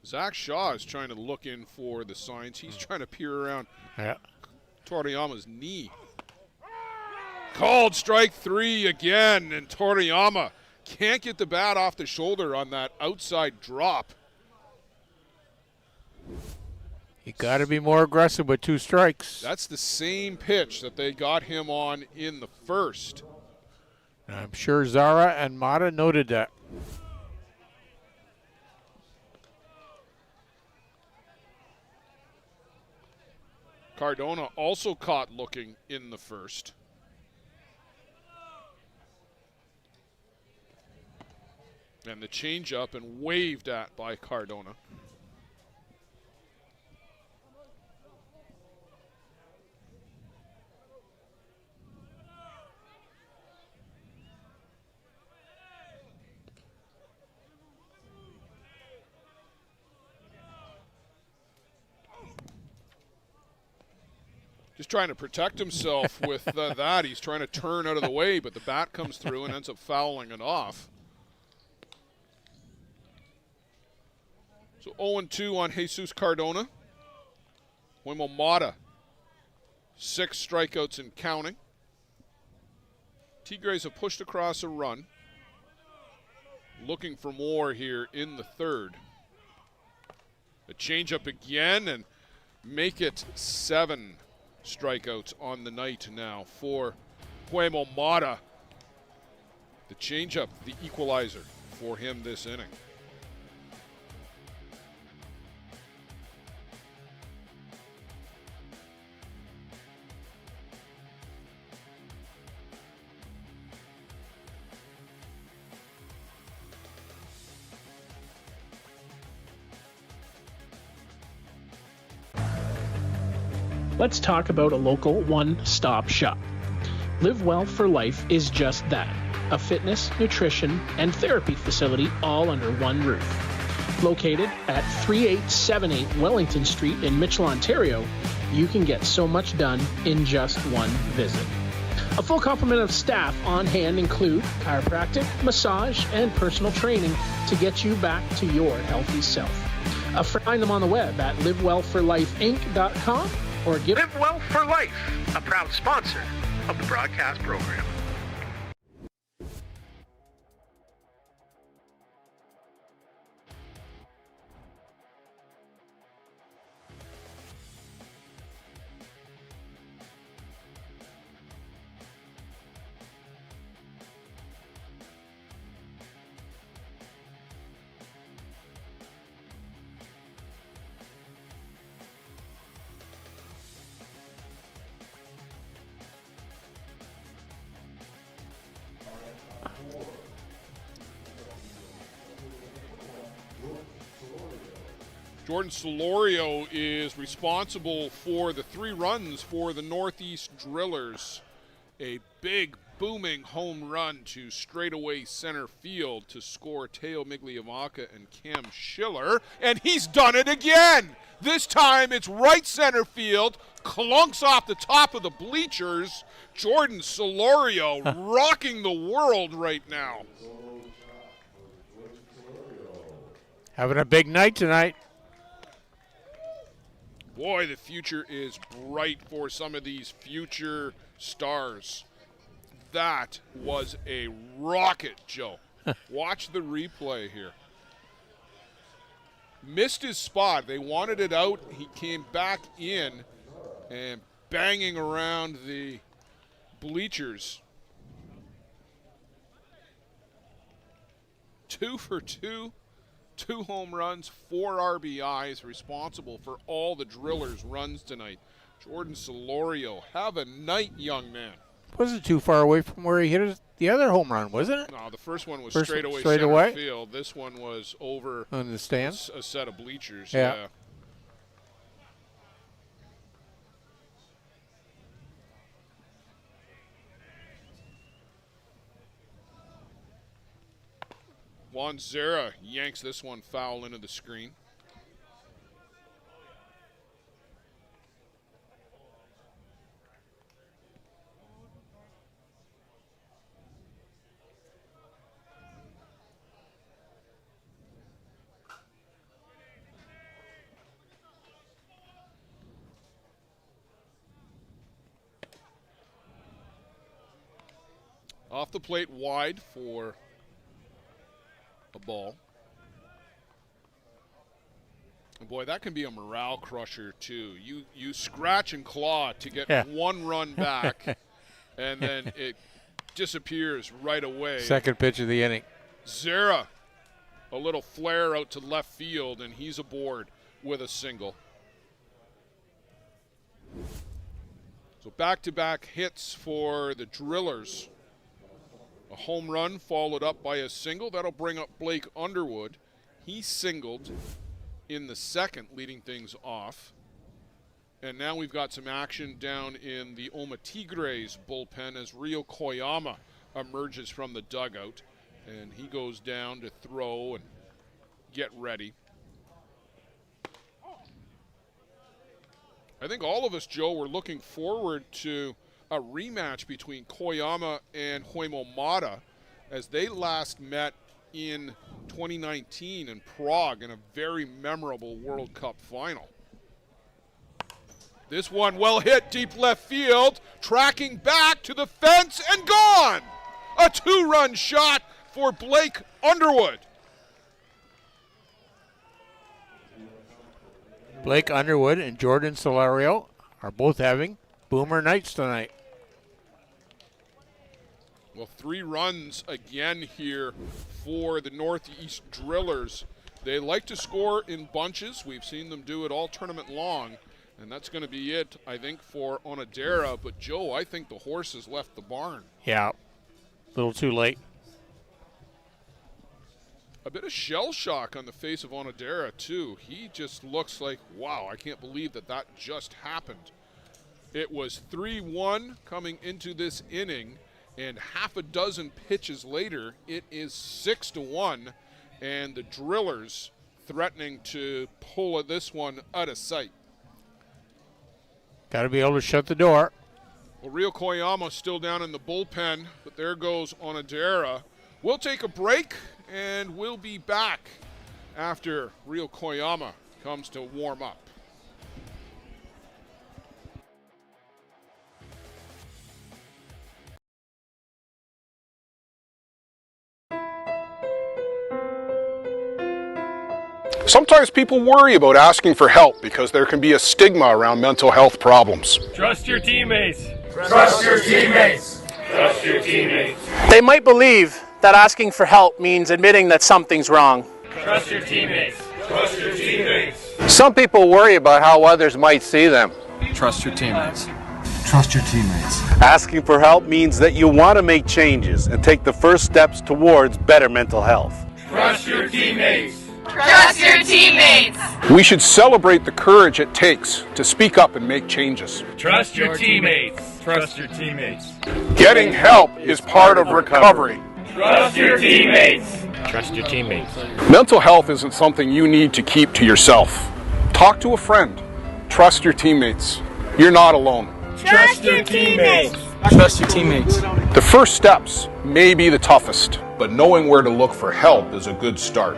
Zach Shaw is trying to look in for the signs. He's trying to peer around Toriyama's knee. Called strike three again, and Toriyama can't get the bat off the shoulder on that outside drop. You got to be more aggressive with 2 strikes. That's the same pitch that they got him on in the first. I'm sure Zara and Mata noted that. Cardona also caught looking in the first. And the changeup and waved at by Cardona. Just trying to protect himself with that. He's trying to turn out of the way, but the bat comes through and ends up fouling it off. So 0-2 on Jesus Cardona. Huemo Mata, 6 strikeouts and counting. Tigres have pushed across a run. Looking for more here in the third. A changeup again and make it 7 strikeouts on the night now for Huemo Mata. The changeup, the equalizer for him this inning. Let's talk about a local one-stop shop. Live Well for Life is just that, a fitness, nutrition, and therapy facility all under one roof. Located at 3878 Wellington Street in Mitchell, Ontario, you can get so much done in just one visit. A full complement of staff on hand include chiropractic, massage, and personal training to get you back to your healthy self. Find them on the web at livewellforlifeinc.com or give Live Well for Life, a proud sponsor of the broadcast program. Jordan Solorio is responsible for the 3 runs for the Northeast Drillers. A big, booming home run to straightaway center field to score Teo Migliavacca and Cam Schiller. And he's done it again! This time it's right center field, clunks off the top of the bleachers. Jordan Solorio rocking the world right now. Having a big night tonight. Boy, the future is bright for some of these future stars. That was a rocket, Joe. Watch the replay here. Missed his spot. They wanted it out. He came back in and banging around the bleachers. 2 for 2. 2 home runs, 4 RBIs, responsible for all the Drillers' runs tonight. Jordan Solorio, have a night, young man. Wasn't too far away from where he hit the other home run, wasn't it? No, the first one was Straight straight away? center field. This one was over on the stands. a set of bleachers. Yeah. 1-0 yanks this one foul into the screen. Off the plate wide for a ball. And boy, that can be a morale crusher too. You scratch and claw to get 1 run back, and then it disappears right away. Second pitch of the inning. Zera, a little flare out to left field, and he's aboard with a single. So back-to-back hits for the Drillers. A home run followed up by a single. That'll bring up Blake Underwood. He singled in the second, leading things off. And now we've got some action down in the Omma Tigres bullpen as Rio Koyama emerges from the dugout. And he goes down to throw and get ready. I think all of us, Joe, were looking forward to a rematch between Koyama and Hoimo Mata as they last met in 2019 in Prague in a very memorable World Cup final. This one well hit deep left field, tracking back to the fence and gone! A 2-run shot for Blake Underwood. Blake Underwood and Jordan Solorio are both having boomer nights tonight. Well, 3 runs again here for the Northeast Drillers. They like to score in bunches. We've seen them do it all tournament long, and that's going to be it, I think, for Onodera. But, Joe, I think the horse has left the barn. Yeah, a little too late. A bit of shell shock on the face of Onodera, too. He just looks like, wow, I can't believe that just happened. It was 3-1 coming into this inning, and half a dozen pitches later, it is 6-1, and the Drillers threatening to pull this one out of sight. Got to be able to shut the door. Well, Rio Koyama still down in the bullpen, but there goes Onodera. We'll take a break, and we'll be back after Rio Koyama comes to warm up. Sometimes people worry about asking for help because there can be a stigma around mental health problems. Trust your teammates. Trust your teammates. Trust your teammates. They might believe that asking for help means admitting that something's wrong. Trust your teammates. Trust your teammates. Some people worry about how others might see them. Trust your teammates. Trust your teammates. Asking for help means that you want to make changes and take the first steps towards better mental health. Trust your teammates. Trust your teammates. We should celebrate the courage it takes to speak up and make changes. Trust your teammates. Trust your teammates. Getting help is part of recovery. Trust your teammates. Trust your teammates. Mental health isn't something you need to keep to yourself. Talk to a friend. Trust your teammates. You're not alone. Trust your teammates. Trust your teammates. The first steps may be the toughest, but knowing where to look for help is a good start.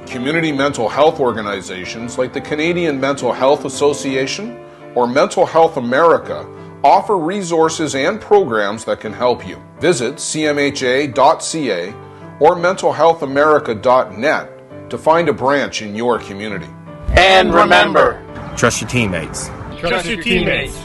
Community mental health organizations like the Canadian Mental Health Association or Mental Health America offer resources and programs that can help you. Visit cmha.ca or mentalhealthamerica.net to find a branch in your community. And remember, Trust your teammates. Trust your teammates.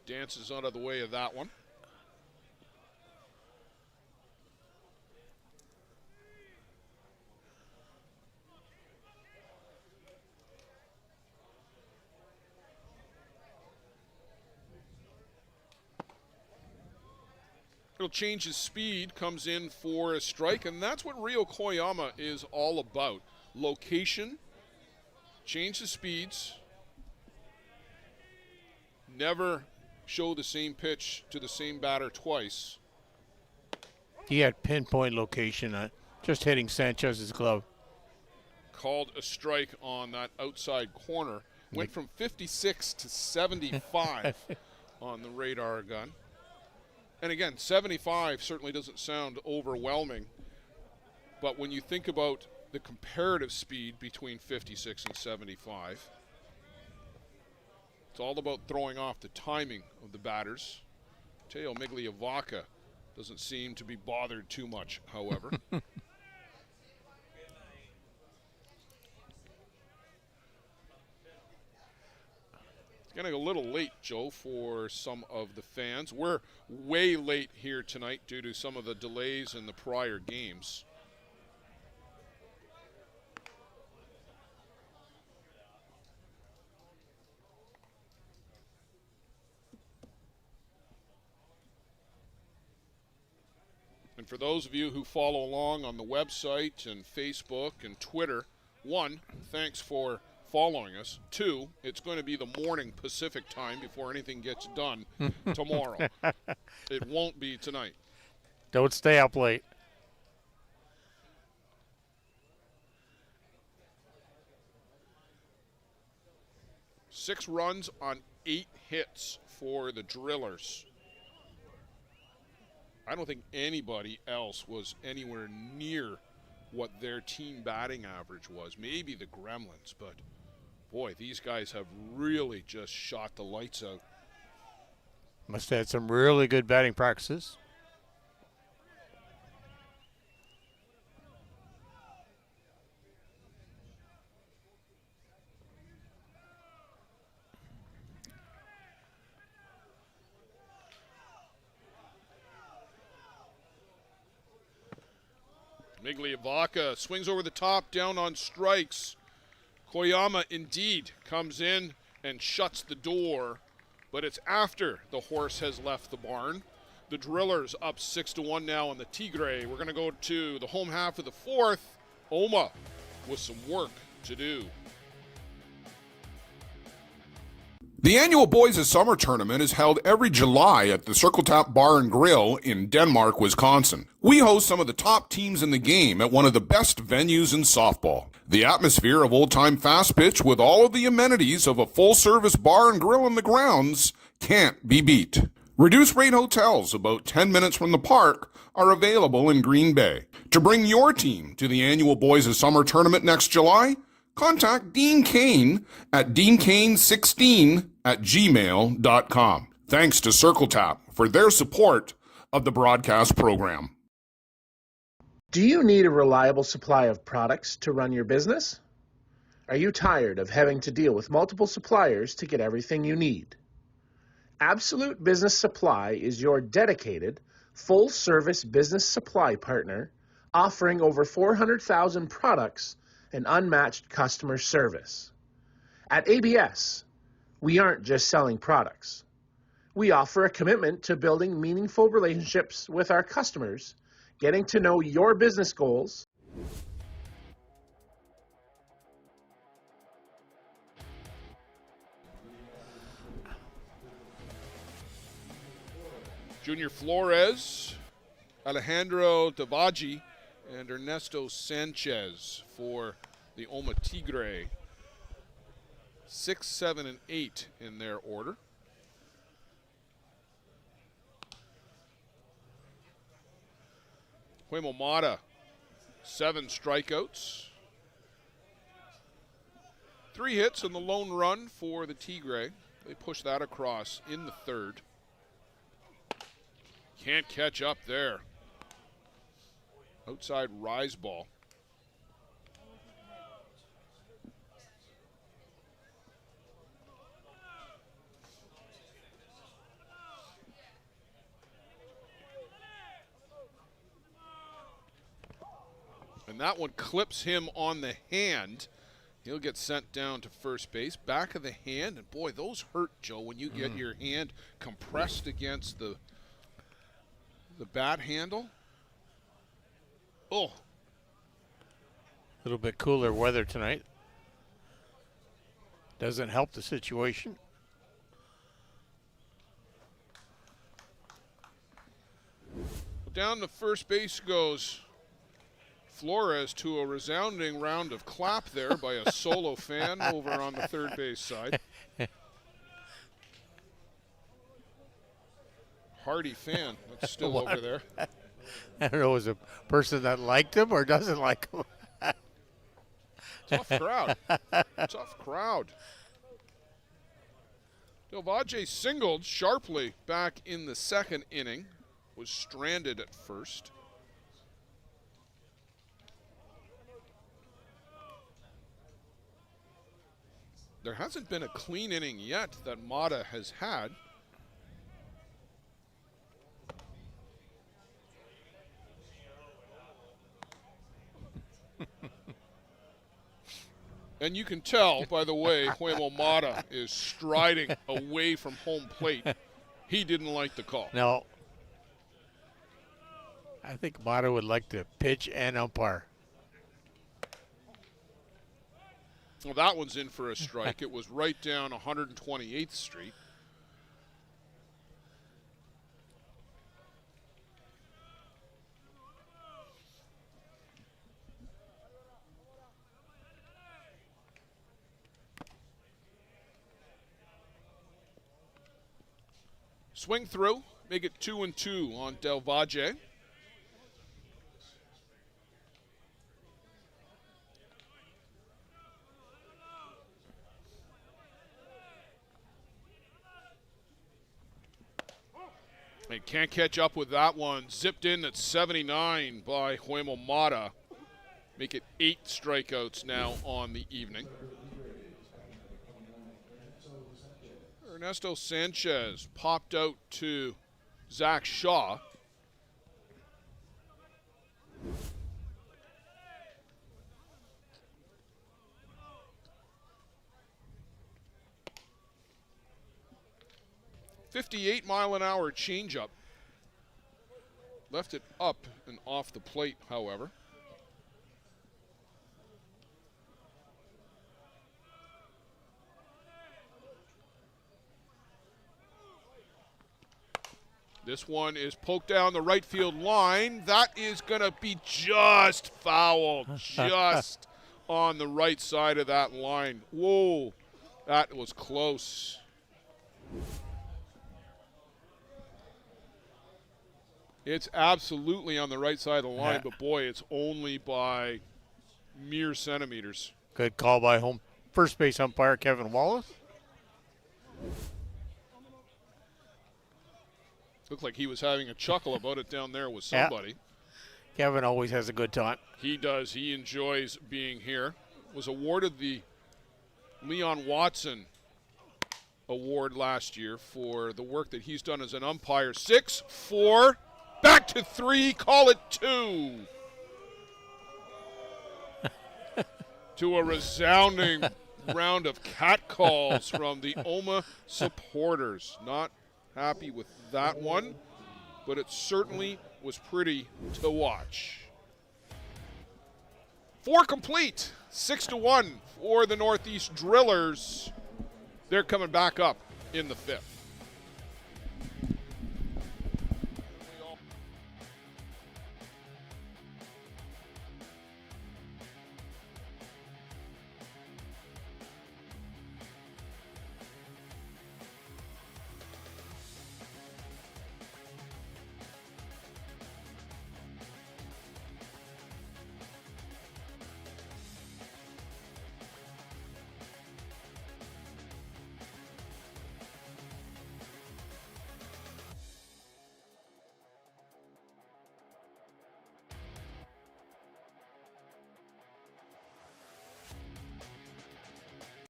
Dances out of the way of that one. It'll change his speed, comes in for a strike, and that's what Rio Koyama is all about. Location, change the speeds, never show the same pitch to the same batter twice. He had pinpoint location, just hitting Sanchez's glove. Called a strike on that outside corner. Went from 56 to 75 on the radar gun. And again, 75 certainly doesn't sound overwhelming, But when you think about the comparative speed between 56 and 75, it's all about throwing off the timing of the batters. Teo Migliavaca doesn't seem to be bothered too much, however. Getting a little late, Joe, for some of the fans. We're way late here tonight due to some of the delays in the prior games. And for those of you who follow along on the website and Facebook and Twitter, 1, thanks for following us. 2, it's going to be the morning Pacific time before anything gets done tomorrow. It won't be tonight. Don't stay up late. Six runs on 8 hits for the Drillers. I don't think anybody else was anywhere near what their team batting average was. Maybe the Gremlins, but boy, these guys have really just shot the lights out. Must have had some really good batting practices. Migliavaca swings over the top, down on strikes. Koyama indeed comes in and shuts the door, but it's after the horse has left the barn. The Drillers up 6-1 now on the Tigres. We're going to go to the home half of the fourth. Omma with some work to do. The annual Boys of Summer tournament is held every July at the Circle Tap Bar and Grill in Denmark, Wisconsin. We host some of the top teams in the game at one of the best venues in softball. The atmosphere of old-time fast pitch with all of the amenities of a full-service bar and grill in the grounds can't be beat. Reduced-rate hotels about 10 minutes from the park are available in Green Bay. To bring your team to the annual Boys of Summer tournament next July, contact Dean Kane at deankane16@gmail.com. Thanks to Circle Tap for their support of the broadcast program. Do you need a reliable supply of products to run your business? Are you tired of having to deal with multiple suppliers to get everything you need? Absolute Business Supply is your dedicated, full-service business supply partner offering over 400,000 products and unmatched customer service. At ABS, we aren't just selling products. We offer a commitment to building meaningful relationships with our customers, getting to know your business goals, Junior Flores, Alejandro Davaji, and Ernesto Sanchez for the Omma Tigre. 6, 7, and 8 in their order. Huemomata, 7 strikeouts. 3 hits and the lone run for the Tigre. They push that across in the third. Can't catch up there. Outside rise ball. And that one clips him on the hand. He'll get sent down to first base. Back of the hand, and boy, those hurt, Joe, when you get your hand compressed against the bat handle. Oh. A little bit cooler weather tonight. Doesn't help the situation. Down the first base goes Flores to a resounding round of clap there by a solo fan over on the third base side. Hardy fan that's still over there. I don't know, is a person that liked him or doesn't like him. Tough crowd. Tough crowd. Delvaje singled sharply back in the second inning. Was stranded at first. There hasn't been a clean inning yet that Mata has had. And you can tell by the way Huemo Mata is striding away from home plate. He didn't like the call. No. I think Mata would like to pitch and umpire. Well, that one's in for a strike. It was right down 128th Street. Swing through, make it 2-2 on Delvaje. They can't catch up with that one. Zipped in at 79 by Huemo Mata. Make it 8 strikeouts now on the evening. Ernesto Sanchez popped out to Zach Shaw. .58-mile-an-hour changeup. Left it up and off the plate, however. This one is poked down the right field line. That is going to be just foul, just on the right side of that line. Whoa, that was close. It's absolutely on the right side of the line, but boy, it's only by mere centimeters. Good call by home first base umpire Kevin Wallace. Looked like he was having a chuckle about it down there with somebody. Yeah. Kevin always has a good time. He does. He enjoys being here. Was awarded the Leon Watson Award last year for the work that he's done as an umpire. 6-4, back to 3, call it 2. To a resounding round of catcalls from the Omma supporters. Not happy with that one, but it certainly was pretty to watch. 4 complete, 6-1 for the Northeast Drillers. They're coming back up in the 5th.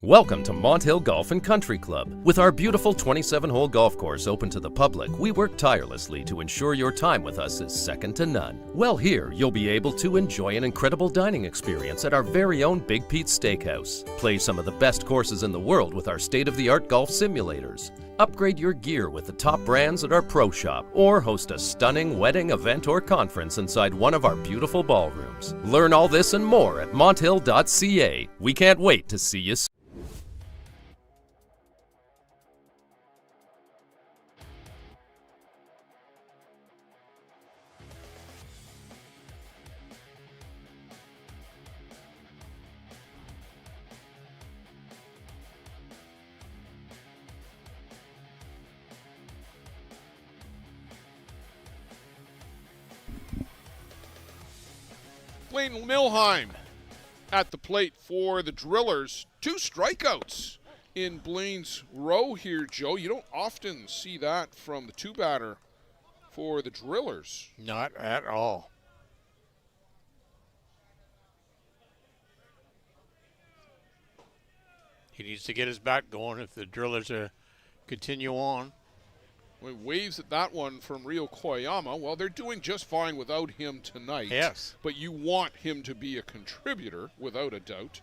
Welcome to Mont Hill Golf and Country Club. With our beautiful 27-hole golf course open to the public, we work tirelessly to ensure your time with us is second to none. Well, here you'll be able to enjoy an incredible dining experience at our very own Big Pete's Steakhouse. Play some of the best courses in the world with our state-of-the-art golf simulators. Upgrade your gear with the top brands at our pro shop, or host a stunning wedding, event, or conference inside one of our beautiful ballrooms. Learn all this and more at monthill.ca. We can't wait to see you soon. Blaine Milheim at the plate for the Drillers. 2 strikeouts in Blaine's row here, Joe. You don't often see that from the 2-batter for the Drillers. Not at all. He needs to get his bat going if the Drillers continue on. Well, he waves at that one from Rio Koyama. Well, they're doing just fine without him tonight. Yes. But you want him to be a contributor, without a doubt.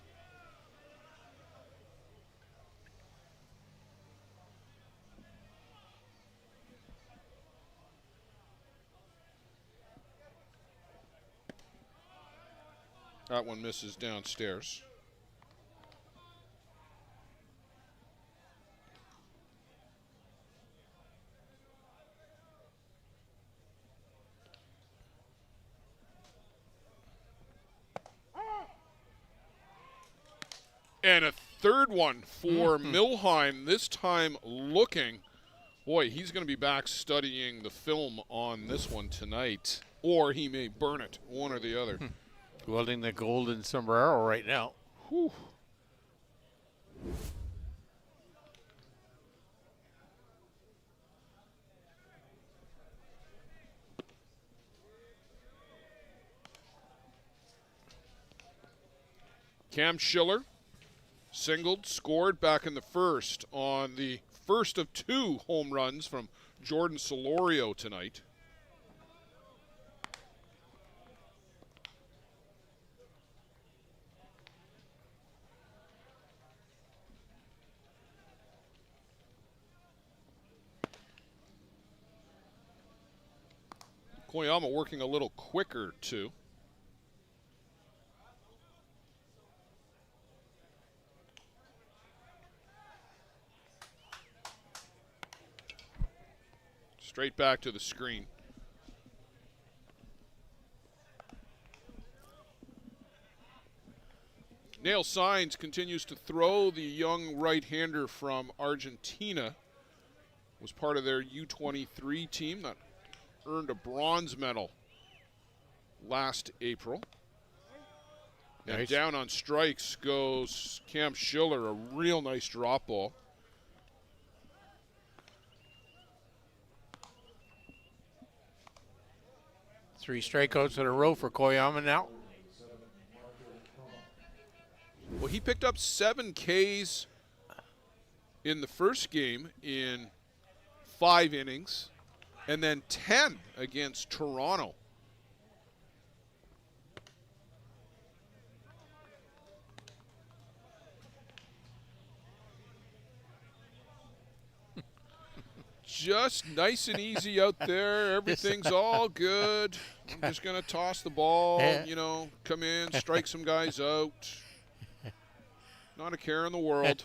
That one misses downstairs. And a third one for Milheim, this time looking. Boy, he's going to be back studying the film on this one tonight. Or he may burn it, one or the other. Wielding the golden sombrero right now. Whew. Cam Schiller singled, scored back in the first on the first of 2 home runs from Jordan Solorio tonight. Koyama working a little quicker, too. Straight back to the screen. Nail Signs continues to throw. The young right-hander from Argentina was part of their U23 team that earned a bronze medal last April. Nice. And down on strikes goes Cam Schiller, a real nice drop ball. Three strikeouts in a row for Koyama now. Well, he picked up 7 Ks in the first game in 5 innings, and then 10 against Toronto. Just nice and easy out there. Everything's all good. I'm just going to toss the ball, you know, come in, strike some guys out. Not a care in the world.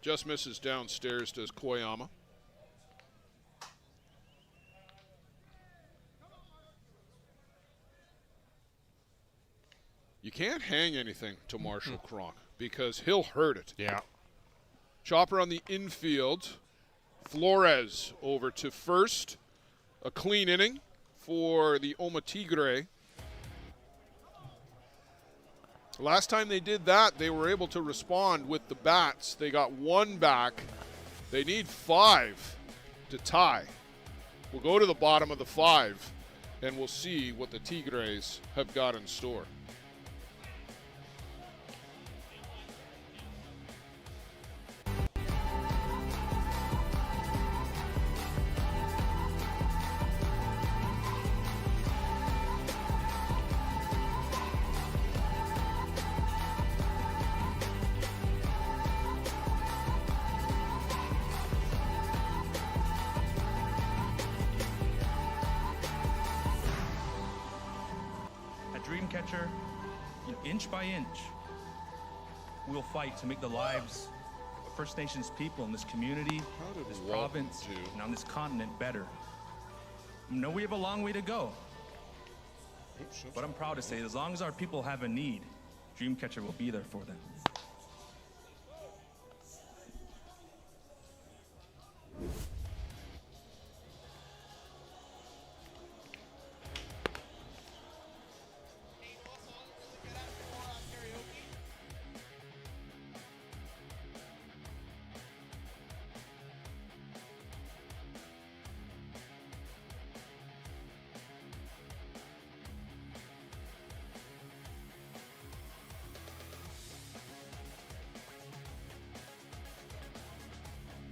Just misses downstairs, does Koyama. You can't hang anything to Marshall Cronk because he'll hurt it. Yeah. Chopper on the infield. Flores over to first. A clean inning for the Omma Tigres. Last time they did that, they were able to respond with the bats. They got 1 back. They need 5 to tie. We'll go to the bottom of the 5, and we'll see what the Tigres have got in store. Catcher, inch by inch, we'll fight to make the lives of First Nations people in this community, this province, and on this continent better. I know we have a long way to go, but I'm proud to say as long as our people have a need, dream catcher will be there for them.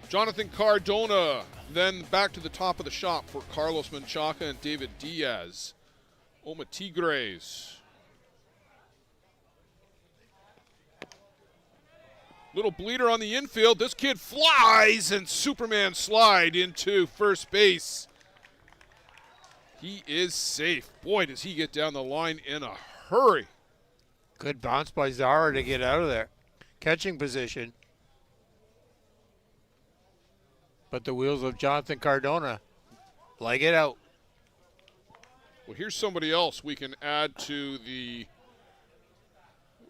Jonathan Cardona, then back to the top of the shop for Carlos Menchaca and David Diaz. Omma Tigres. Little bleeder on the infield. This kid flies and Superman slide into first base. He is safe. Boy, does he get down the line in a hurry. Good bounce by Zara to get out of there. Catching position. But the wheels of Jonathan Cardona leg it out. Well, here's somebody else we can add to the,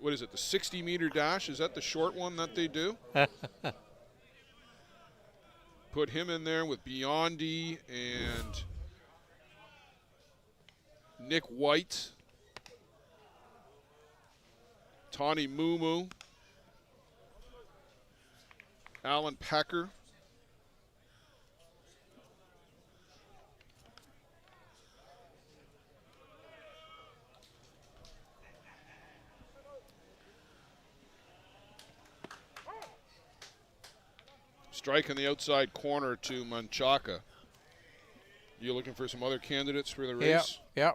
what is it, the 60-meter dash? Is that the short one that they do? Put him in there with Biondi and Nick White, Tawny Mumu, Alan Pecker. Strike in the outside corner to Menchaca. You looking for some other candidates for the race? Yeah.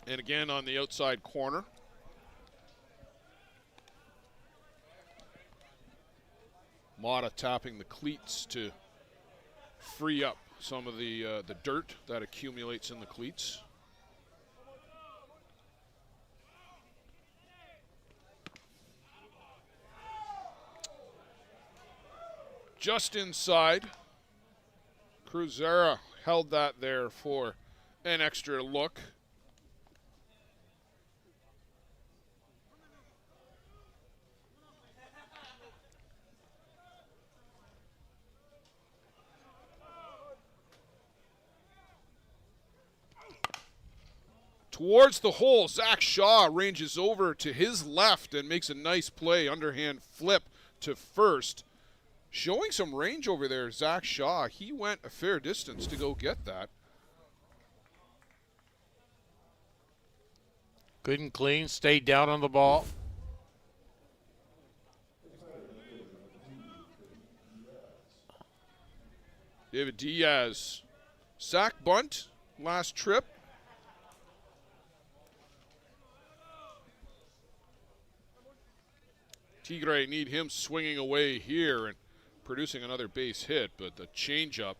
And again on the outside corner. Mata tapping the cleats to free up some of the dirt that accumulates in the cleats. Just inside. Cruzera held that there for an extra look. Towards the hole, Zach Shaw ranges over to his left and makes a nice play, underhand flip to first. Showing some range over there, Zach Shaw. He went a fair distance to go get that. Good and clean, stayed down on the ball. David Diaz, sack bunt last trip. Tigre need him swinging away here and producing another base hit, but the changeup.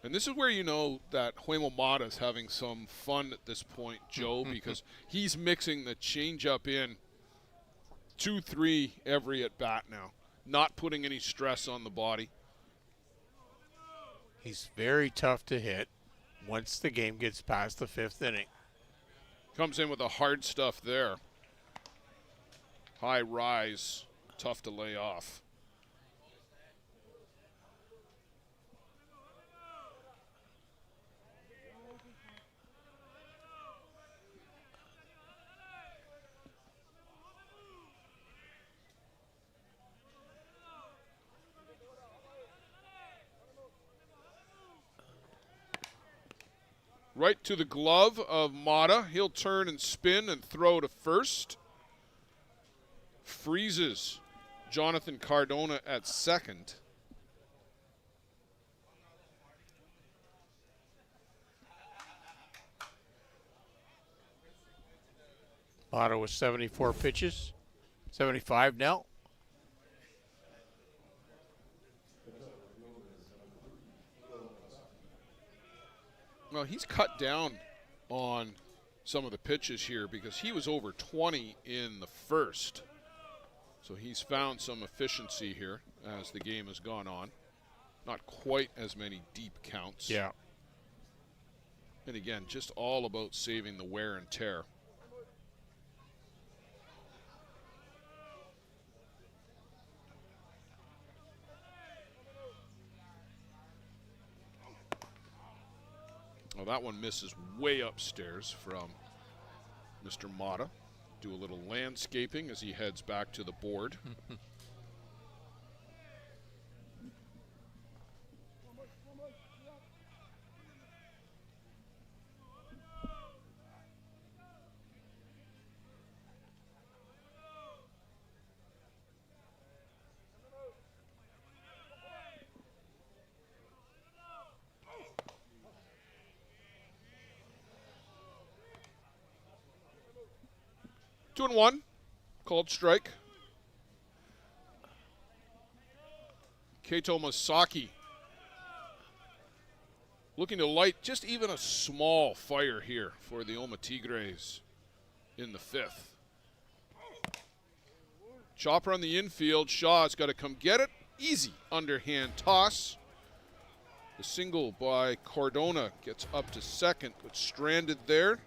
And this is where you know that Huemo Mata is having some fun at this point, Joe, because he's mixing the changeup in 2-3 every at bat now, not putting any stress on the body. He's very tough to hit once the game gets past the fifth inning. Comes in with the hard stuff there. High rise, tough to lay off. Right to the glove of Mata. He'll turn and spin and throw to first. Freezes Jonathan Cardona at second. Mata with 74 pitches, 75 now. Well, he's cut down on some of the pitches here because he was over 20 in the first. So he's found some efficiency here. as the game has gone on. Not quite as many deep counts. Yeah. And again, just all about saving the wear and tear. Well, that one misses way upstairs from Mr. Mata. Do a little landscaping as he heads back to the board. Two and one, called strike. Kato Masaki looking to light just even a small fire here for the Omma Tigres in the fifth. Chopper on the infield. Shaw's got to come get it. Easy underhand toss. The single by Cardona gets up to second, but stranded there.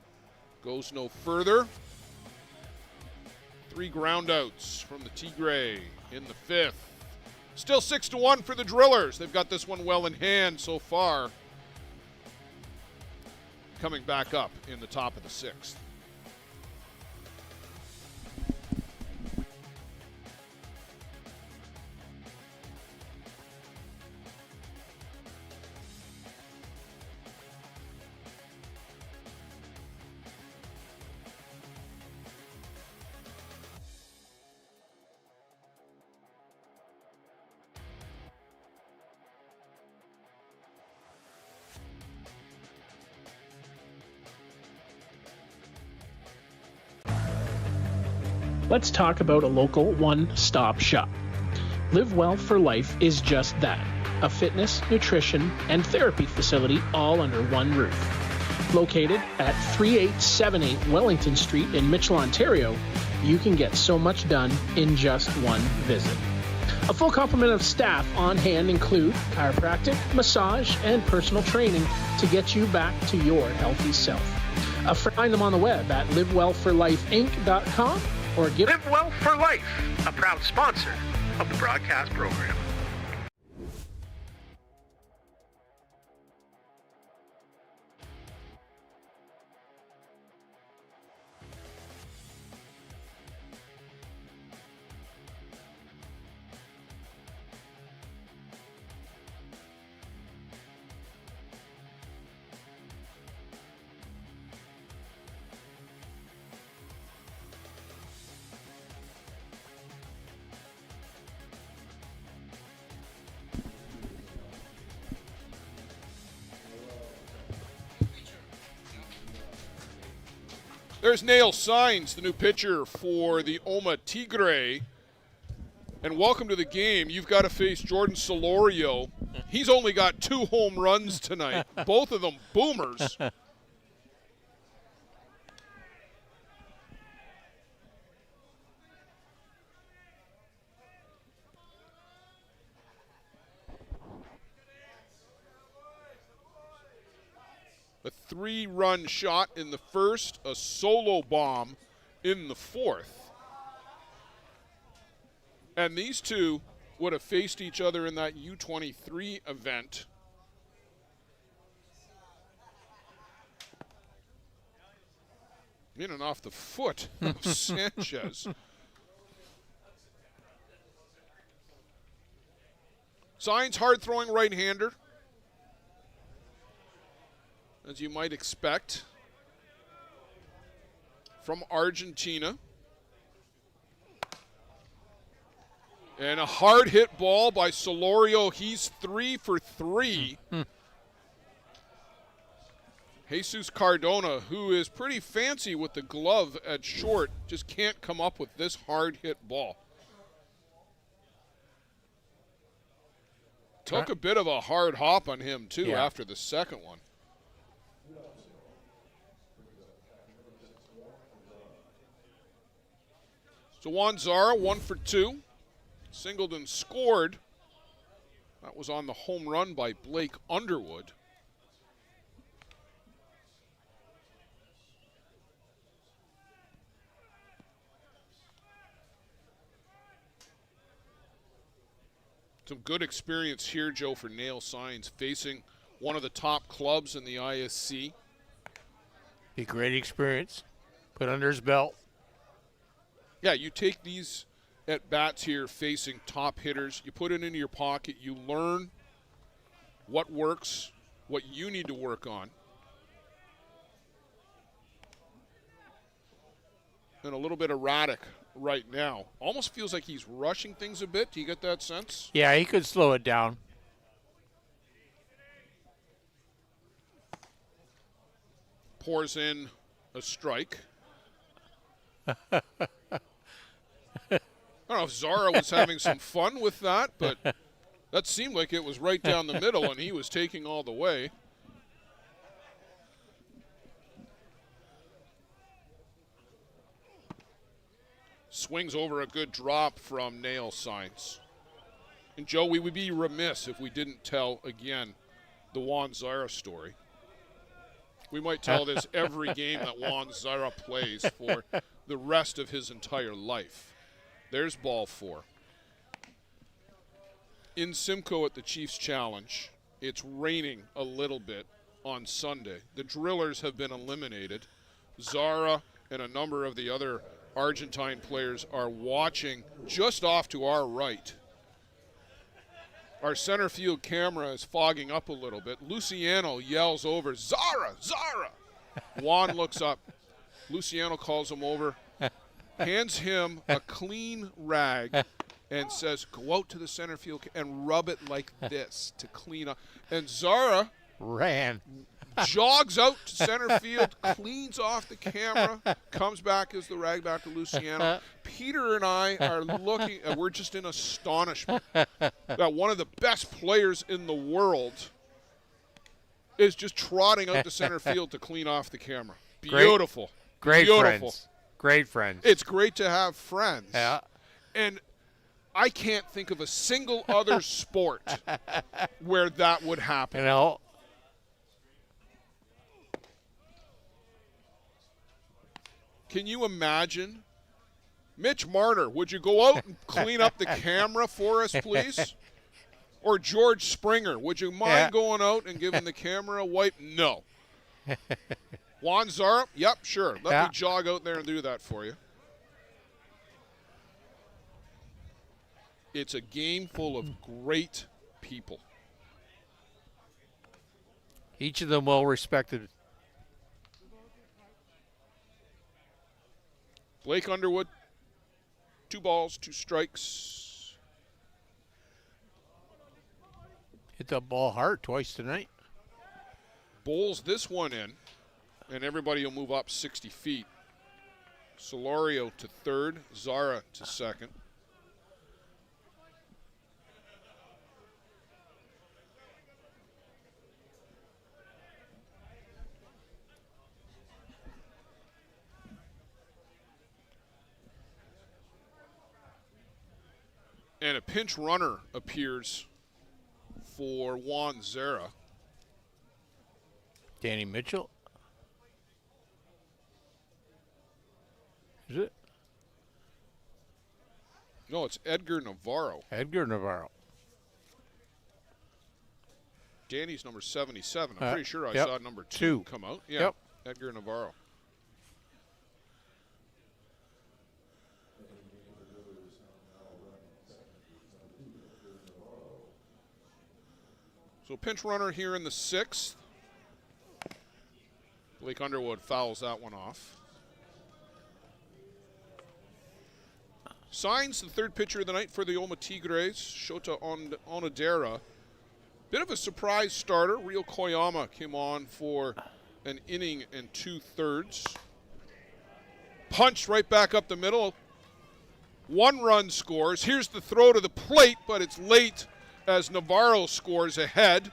Goes no further. 3 groundouts from the Tigre in the fifth. Still 6-1 for the Drillers. They've got this one well in hand so far. Coming back up in the top of the sixth. Let's talk about a local one-stop shop. Live Well for Life is just that, a fitness, nutrition, and therapy facility all under one roof. Located at 3878 Wellington Street in Mitchell, Ontario, you can get so much done in just one visit. A full complement of staff on hand include chiropractic, massage, and personal training to get you back to your healthy self. Find them on the web at livewellforlifeinc.com or give Live Well for Life, a proud sponsor of the broadcast program. There's Nail Signs, the new pitcher for the Omma Tigre. And welcome to the game. You've got to face Jordan Solorio. He's only got 2 home runs tonight, both of them boomers. A 3-run shot in the first, a solo bomb in the fourth. And these two would have faced each other in that U23 event. In and off the foot of Sanchez. Signs hard-throwing right-hander, as you might expect, from Argentina. And a hard hit ball by Solorio. He's 3 for 3. Jesus Cardona, who is pretty fancy with the glove at short, just can't come up with this hard hit ball. Took a bit of a hard hop on him, too, after the second one. So Juan Zara, 1 for 2. Singleton scored. That was on the home run by Blake Underwood. Some good experience here, Joe, for Nail Signs, facing one of the top clubs in the ISC. Be a great experience. Put under his belt. Yeah, you take these at bats here facing top hitters. You put it into your pocket. You learn what works, what you need to work on. And a little bit erratic right now. Almost feels like he's rushing things a bit. Do you get that sense? Yeah, he could slow it down. Pours in a strike. I don't know if Zara was having some fun with that, but that seemed like it was right down the middle, and he was taking all the way. Swings over a good drop from Nail Signs. And, Joe, we would be remiss if we didn't tell, again, the Juan Zara story. We might tell this every game that Juan Zara plays for the rest of his entire life. There's ball 4. In Simcoe at the Chiefs Challenge, it's raining a little bit on Sunday. The Drillers have been eliminated. Zara and a number of the other Argentine players are watching just off to our right. Our center field camera is fogging up a little bit. Luciano yells over, "Zara, Zara!" Juan looks up. Luciano calls him over, hands him a clean rag, and says, "Go out to the center field and rub it like this to clean up." And Zara jogs out to center field, cleans off the camera, comes back as the rag back to Luciano. Peter and I are looking, and we're just in astonishment that one of the best players in the world is just trotting out to center field to clean off the camra. Beautiful. Great Beautiful. friends. Great friends. It's great to have friends. Yeah. And I can't think of a single other sport where that would happen. You know, can you imagine? Mitch Marner, would you go out and clean up the camera for us, please? Or George Springer, would you mind going out and giving the camera a wipe? No. Juan Zara, yep, sure. Let me jog out there and do that for you. It's a game full of great people. each of them well respected. Blake Underwood, 2 balls, 2 strikes. Hit the ball hard twice tonight. Bowls this one in, and everybody will move up 60 feet. Solorio to third, Zara to second. And a pinch runner appears for Juan Zara. Danny Mitchell. Is it? No, it's Edgar Navarro. Edgar Navarro. Danny's number 77. I'm pretty sure I yep. saw number 2 come out. Yeah, yep. Edgar Navarro. So pinch runner here in the 6th. Blake Underwood fouls that one off. Signs the third pitcher of the night for the Omma Tigres, Shota Onodera. Bit of a surprise starter. Rio Koyama came on for an inning and 2/3. Punched right back up the middle. 1 run scores. Here's the throw to the plate, but it's late as Navarro scores ahead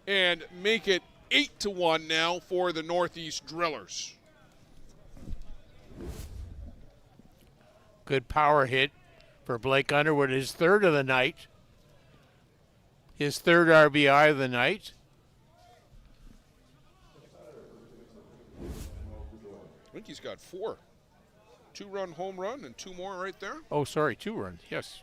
and make it 8-1 now for the Northeast Drillers. Good power hit for Blake Underwood, his third of the night. His third RBI of the night. I think he's got 4. 2-run home run and 2 more right there. Oh, sorry, 2 runs, yes.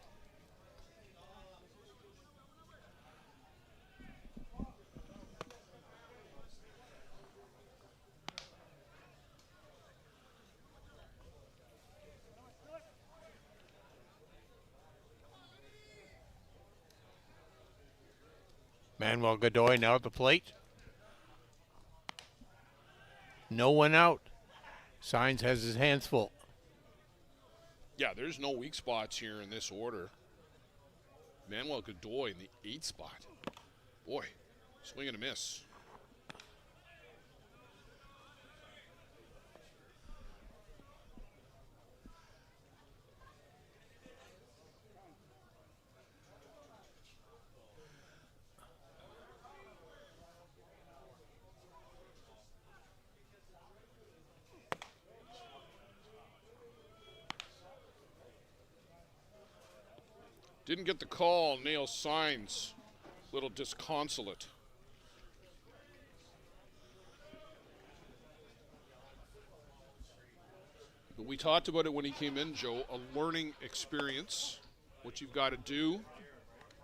Manuel Godoy now at the plate. No one out. Signs has his hands full. Yeah, there's no weak spots here in this order. Manuel Godoy in the 8th spot. Boy, swing and a miss. Didn't get the call. Nail Signs. Little disconsolate. But we talked about it when he came in, Joe. A learning experience, what you've got to do.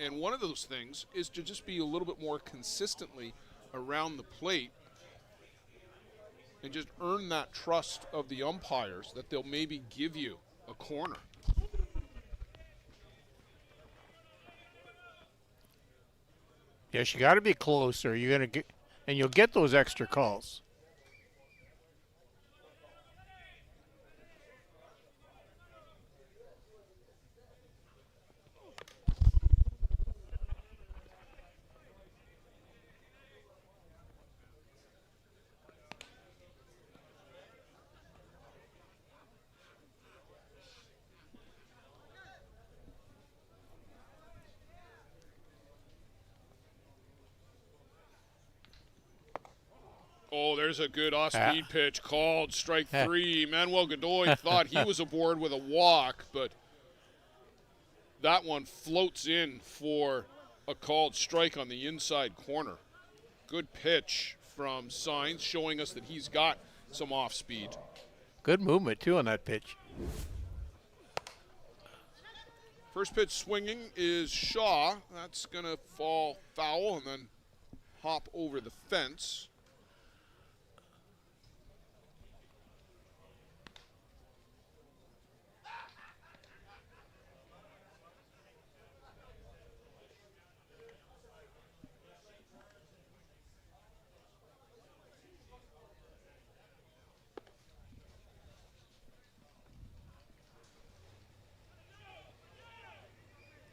And one of those things is to just be a little bit more consistently around the plate and just earn that trust of the umpires that they'll maybe give you a corner. Yes, you got to be closer. You're gonna get, and you'll get those extra calls. Oh, there's a good off-speed pitch called strike 3. Manuel Godoy thought he was aboard with a walk, but that one floats in for a called strike on the inside corner. Good pitch from Signs, showing us that he's got some off-speed. Good movement, too, on that pitch. First pitch swinging is Shaw. That's going to fall foul and then hop over the fence.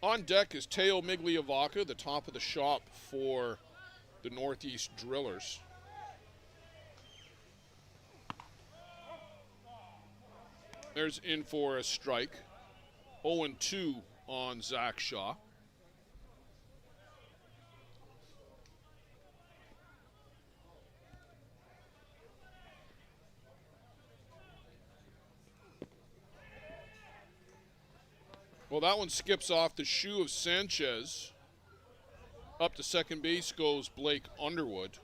On deck is Teo Migliavaca, the top of the shop for the Northeast Drillers. There's in for a strike. 0-2 on Zach Shaw. Well, that one skips off the shoe of Sanchez. Up to second base goes Blake Underwood.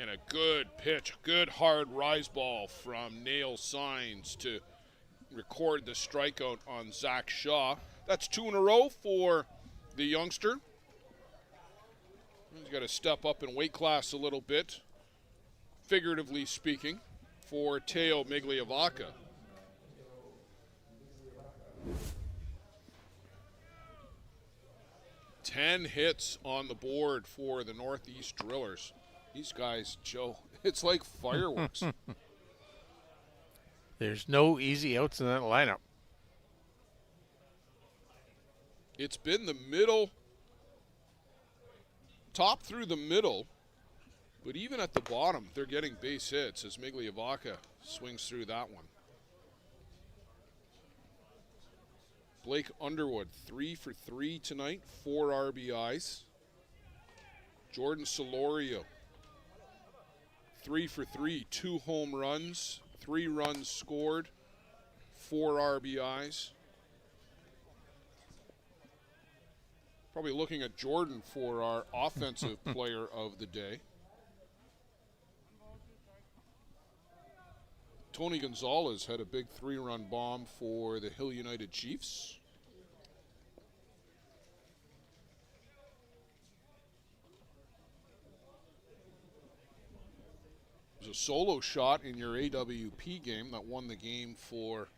And a good pitch, good hard rise ball from Nail Signs to record the strikeout on Zach Shaw. That's 2 in a row for the youngster. He's got to step up in weight class a little bit, figuratively speaking, for Teo Migliavaca. Ten hits on the board for the Northeast Drillers. These guys, Joe, it's like fireworks. There's no easy outs in that lineup. It's been the middle, top through the middle, but even at the bottom, they're getting base hits as Migliavaca swings through that one. Blake Underwood, 3 for 3 tonight, 4 RBIs. Jordan Solorio, 3 for 3, 2 home runs, 3 runs scored, 4 RBIs. Probably looking at Jordan for our offensive player of the day. Tony Gonzalez had a big 3-run bomb for the Hill United Chiefs. It was a solo shot in your AWP game that won the game for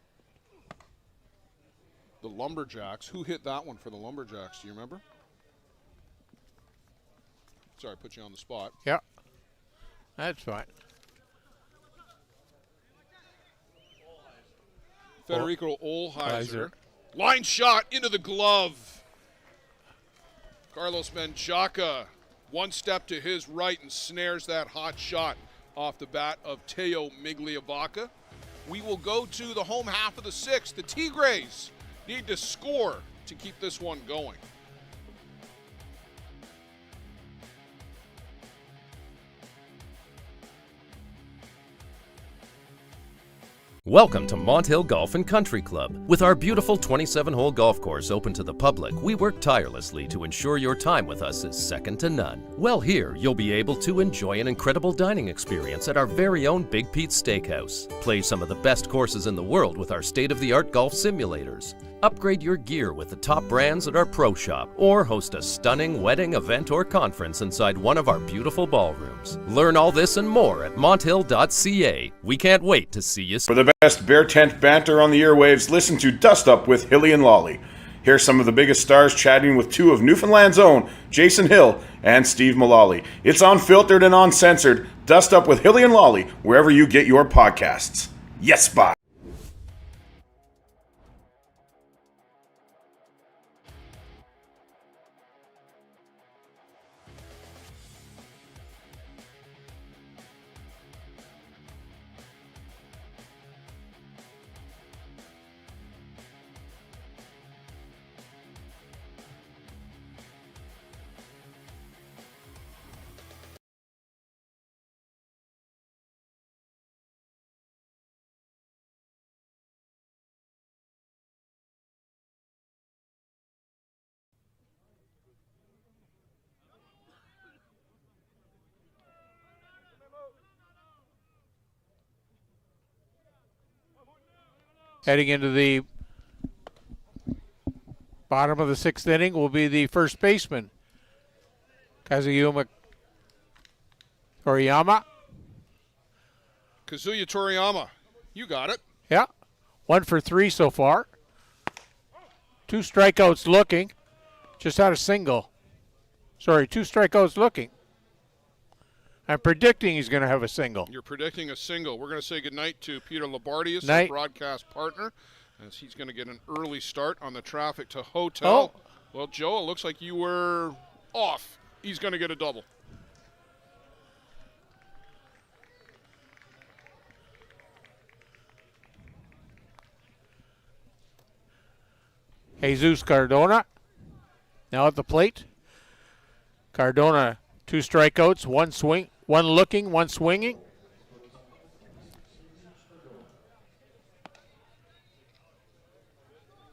the Lumberjacks. Who hit that one for the Lumberjacks? Do you remember? Sorry, I put you on the spot. Yeah, that's fine. Federico Olheiser. Line shot into the glove. Carlos Menchaca, one step to his right and snares that hot shot off the bat of Teo Migliavaca. We will go to the home half of the sixth. The Tigres need to score to keep this one going. Welcome to Mont Hill Golf and Country Club. With our beautiful 27-hole golf course open to the public, we work tirelessly to ensure your time with us is second to none. Well, here you'll be able to enjoy an incredible dining experience at our very own Big Pete's Steakhouse. Play some of the best courses in the world with our state-of-the-art golf simulators. Upgrade your gear with the top brands at our pro shop, or host a stunning wedding, event, or conference inside one of our beautiful ballrooms. Learn all this and more at monthill.ca. We can't wait to see you. For the best bear tent banter on the airwaves, listen to Dust Up with Hilly and Lolly. Here's some of the biggest stars chatting with two of Newfoundland's own, Jason Hill and Steve Mullally. It's unfiltered and uncensored. Dust Up with Hilly and Lolly, wherever you get your podcasts. Yes, bye. Heading into the bottom of the sixth inning will be the first baseman, Kazuya Toriyama. Kazuya Toriyama, you got it. Yeah, 1 for 3 so far. 2 strikeouts looking. Just had a single. Sorry, 2 strikeouts looking. I'm predicting he's going to have a single. You're predicting a single. We're going to say goodnight to Peter Labardius, Night. our broadcast partner, as he's going to get an early start on the traffic to hotel. Oh. Well, Joe, it looks like you were off. He's going to get a double. Jesus Cardona now at the plate. Cardona, 2 strikeouts, 1 swing, 1 looking, 1 swinging.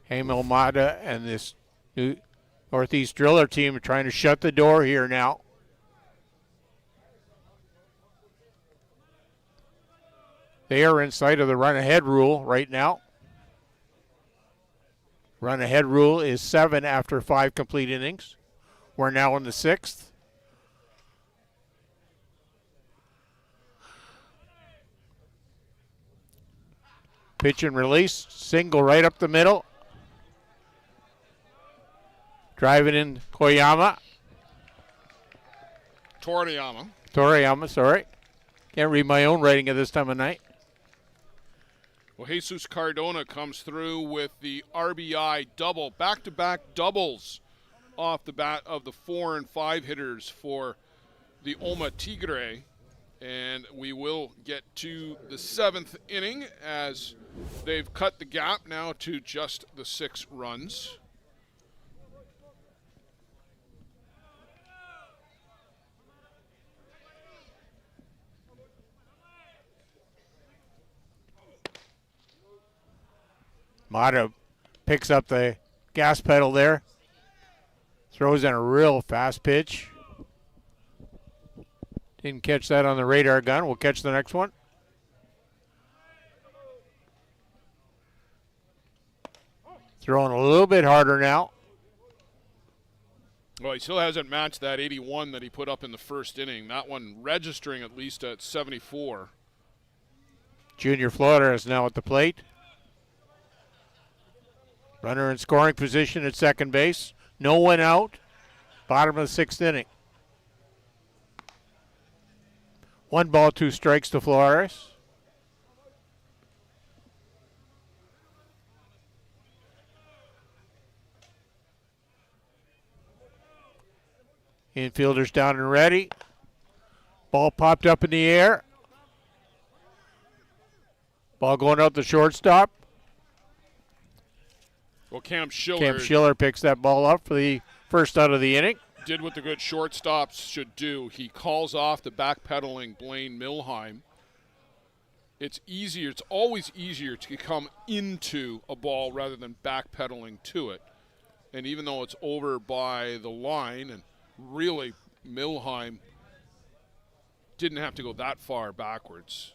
Haim Almada and this new Northeast Driller team are trying to shut the door here now. They are in sight of the run-ahead rule right now. Run-ahead rule is 7 after 5 complete innings. We're now in the 6th. Pitch and release, single right up the middle. Driving in Toriyama, sorry. Can't read my own writing at this time of night. Well, Jesus Cardona comes through with the RBI double, back-to-back doubles off the bat of the 4 and 5 hitters for the Omma Tigre. And we will get to the 7th inning as they've cut the gap now to just the 6 runs. Mata picks up the gas pedal there. Throws in a real fast pitch. Didn't catch that on the radar gun. We'll catch the next one. Throwing a little bit harder now. Well, he still hasn't matched that 81 that he put up in the first inning. That one registering at least at 74. Junior Florida is now at the plate. Runner in scoring position at second base. No one out. Bottom of the 6th inning. 1 ball, 2 strikes to Flores. Infielders down and ready. Ball popped up in the air. Ball going out the shortstop. Well, Cam Schiller picks that ball up for the first out of the inning. Did what the good shortstops should do. He calls off the backpedaling Blaine Milheim. It's always easier to come into a ball rather than backpedaling to it. And even though it's over by the line, and really Milheim didn't have to go that far backwards.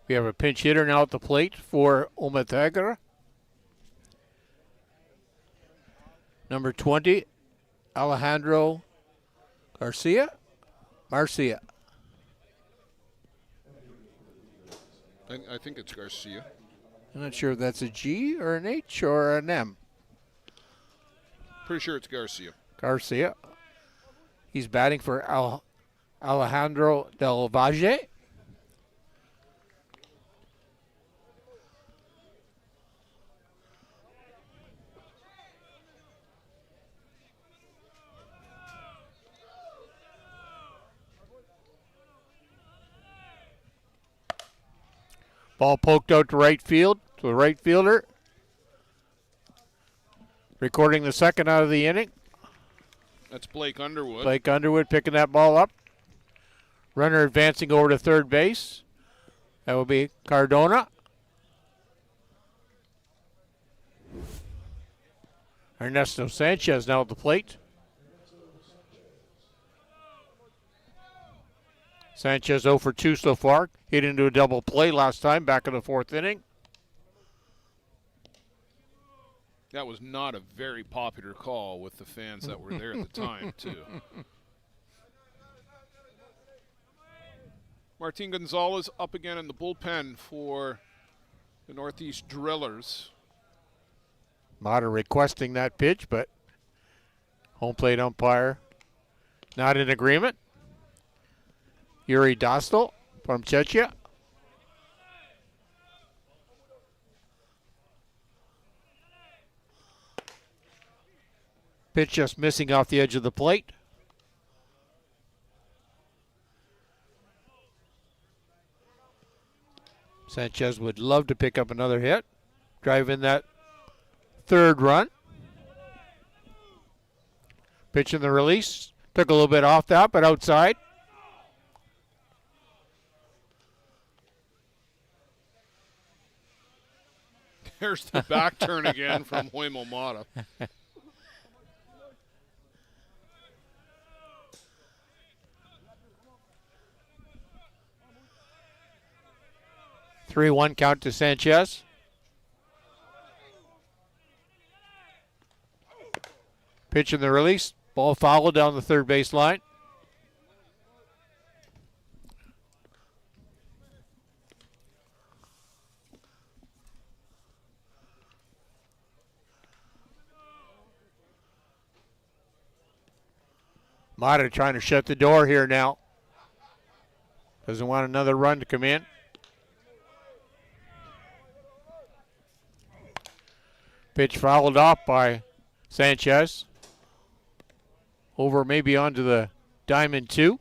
We have a pinch hitter now at the plate for Omma. Number 20, Alejandro Marcia. I think it's Garcia. I'm not sure if that's a G or an H or an M. Pretty sure it's Garcia. Garcia. He's batting for Alejandro Del Valle. Ball poked out to right field, to the right fielder. Recording the second out of the inning. That's Blake Underwood. Blake Underwood picking that ball up. Runner advancing over to third base. That will be Cardona. Ernesto Sanchez now at the plate. Sanchez 0 for 2 so far. Hit into a double play last time back in the 4th inning. That was not a very popular call with the fans that were there at the time, too. Martin Gonzalez up again in the bullpen for the Northeast Drillers. Mata requesting that pitch, but home plate umpire not in agreement. Yuri Dostal from Czechia. Pitch just missing off the edge of the plate. Sanchez would love to pick up another hit, drive in that 3rd run. Pitch in the release. Took a little bit off that, but outside. There's the back turn again from Huemo Mata. 3-1 count to Sanchez. Pitch in the release. Ball fouled down the third base line. Mata trying to shut the door here now. Doesn't want another run to come in. Pitch fouled off by Sanchez. Over maybe onto the diamond 2.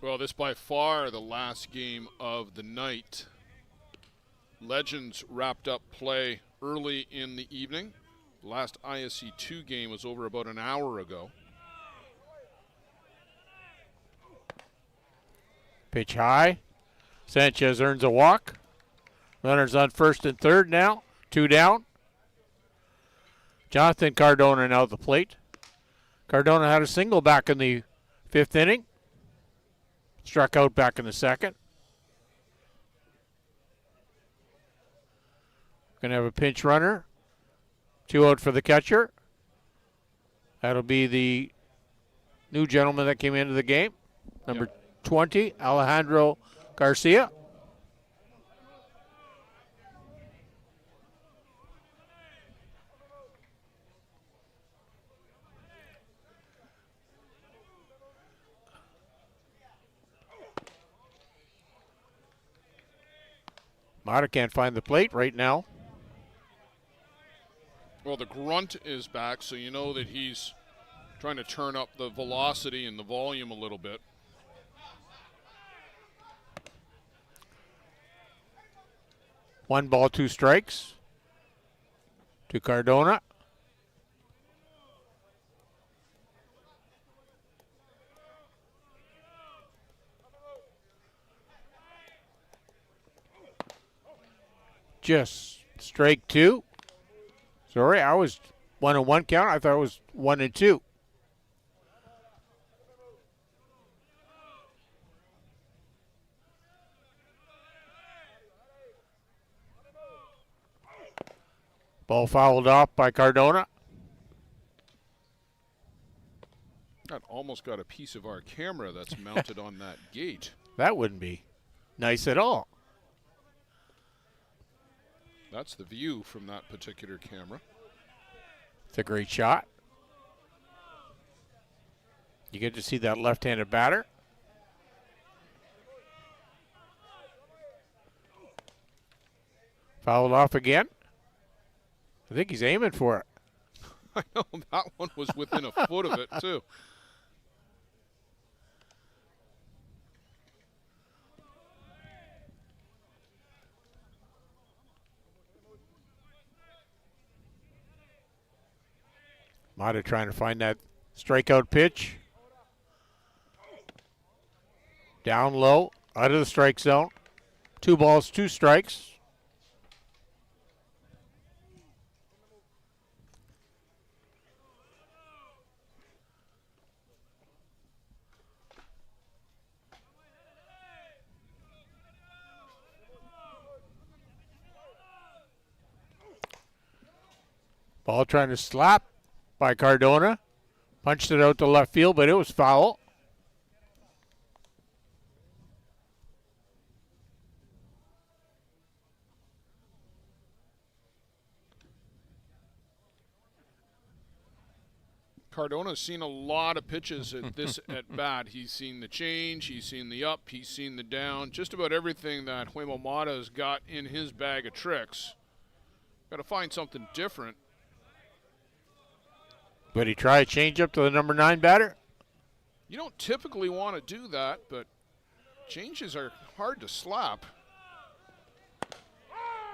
Well, this by far the last game of the night. Legends wrapped up play early in the evening. The last ISC 2 game was over about an hour ago. Pitch high. Sanchez earns a walk. Runners on first and third now. 2 down. Jonathan Cardona now at the plate. Cardona had a single back in the 5th inning. Struck out back in the 2nd. Going to have a pinch runner. 2 out for the catcher. That'll be the new gentleman that came into the game. Number 20, Alejandro Garcia. Mata can't find the plate right now. Well, the grunt is back, so you know that he's trying to turn up the velocity and the volume a little bit. One ball, 2 strikes to Cardona. Just strike 2. Sorry, I was 1-1 count. I thought it was 1-2. Ball fouled off by Cardona. That almost got a piece of our camera that's mounted on that gate. That wouldn't be nice at all. That's the view from that particular camera. It's a great shot. You get to see that left-handed batter. Fouled off again. I think he's aiming for it. I know, that one was within a foot of it, too. Mata trying to find that strikeout pitch. Down low, out of the strike zone. 2 balls, 2 strikes. Ball trying to slap by Cardona. Punched it out to left field, but it was foul. Cardona's seen a lot of pitches at this at bat. He's seen the change, he's seen the up, he's seen the down. Just about everything that Huemo Mata's got in his bag of tricks. Got to find something different. Would he try a changeup to the number 9 batter? You don't typically want to do that, but changes are hard to slap.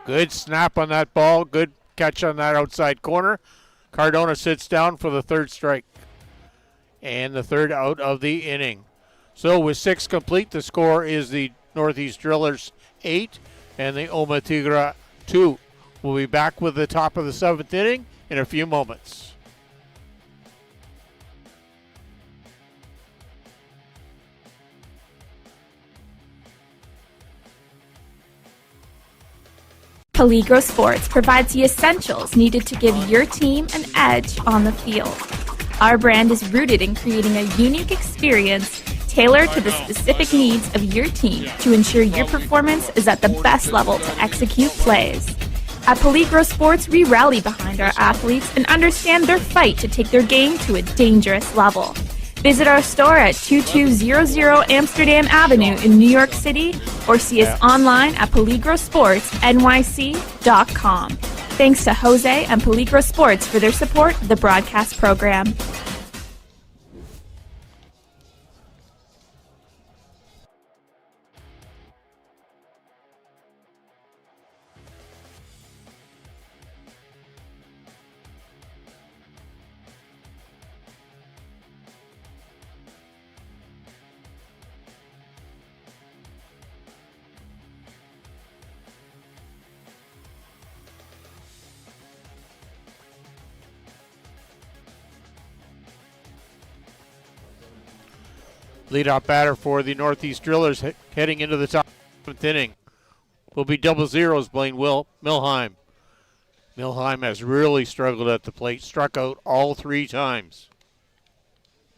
Good snap on that ball. Good catch on that outside corner. Cardona sits down for the 3rd strike. And the 3rd out of the inning. So with 6 complete, the score is the Northeast Drillers 8 and the Omma Tigres 2. We'll be back with the top of the 7th inning in a few moments. Peligro Sports provides the essentials needed to give your team an edge on the field. Our brand is rooted in creating a unique experience tailored to the specific needs of your team to ensure your performance is at the best level to execute plays. At Peligro Sports, we rally behind our athletes and understand their fight to take their game to a dangerous level. Visit our store at 2200 Amsterdam Avenue in New York City or see us online at peligrosportsnyc.com. Thanks to Jose and Peligro Sports for their support of the broadcast program. Leadoff batter for the Northeast Drillers heading into the top 7th inning will be double zeros, Blaine Milheim. Milheim has really struggled at the plate, struck out all 3 times.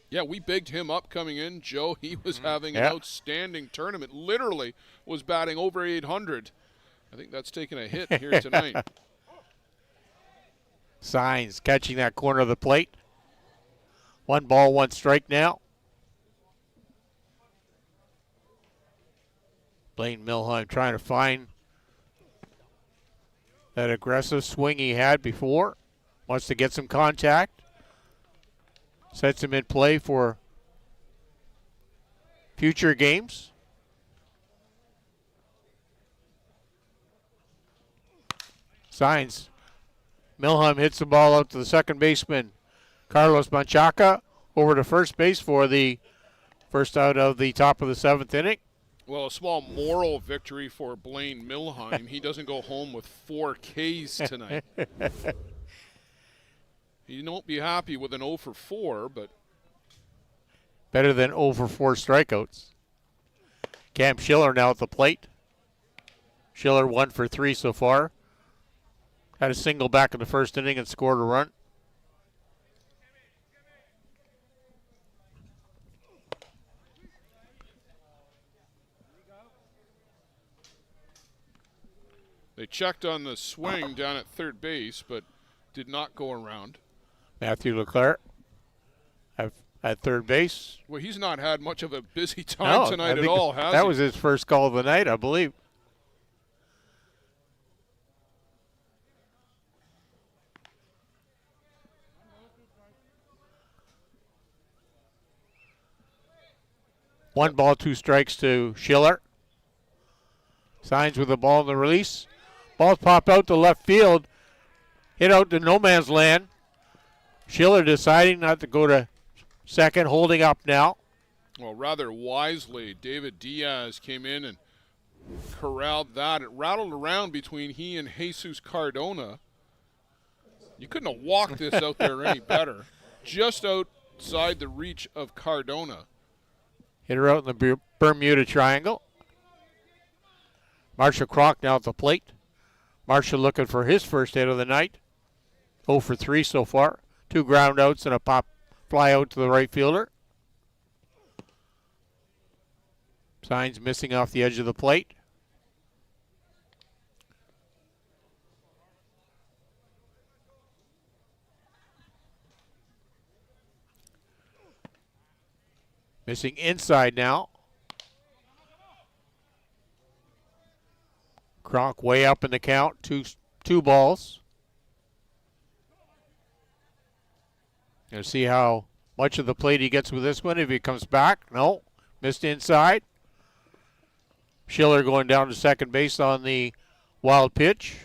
Yeah, we bigged him up coming in, Joe. He was having an outstanding tournament. Literally was batting over 800. I think that's taken a hit here tonight. Signs catching that corner of the plate. 1 ball, 1 strike now. Blaine Milheim trying to find that aggressive swing he had before. Wants to get some contact. Sets him in play for future games. Signs. Milheim hits the ball out to the second baseman, Carlos Manchaca, over to first base for the first out of the top of the 7th inning. Well, a small moral victory for Blaine Milheim. He doesn't go home with 4 Ks tonight. He won't be happy with an 0 for 4, but better than 0 for 4 strikeouts. Cam Schiller now at the plate. Schiller 1 for 3 so far. Had a single back in the first inning and scored a run. they checked on the swing down at third base, but did not go around. Matthew Leclerc at third base. Well, he's not had much of a busy time tonight at all, has he? That was his first call of the night, I believe. One ball, 2 strikes to Schiller. Signs with the ball in the release. Balls pop out to left field. Hit out to no man's land. Schiller deciding not to go to second, holding up now. Well, rather wisely, David Diaz came in and corralled that. It rattled around between he and Jesus Cardona. You couldn't have walked this out there any better. Just outside the reach of Cardona. Hit her out in the Bermuda Triangle. Marshall Kroc now at the plate. Marshall looking for his first hit of the night. 0 for 3 so far. 2 ground outs and a pop fly out to the right fielder. Signs missing off the edge of the plate. Missing inside now. Kroc way up in the count. Two balls. Gonna see how much of the plate he gets with this one. If he comes back, no. Missed inside. Schiller going down to second base on the wild pitch.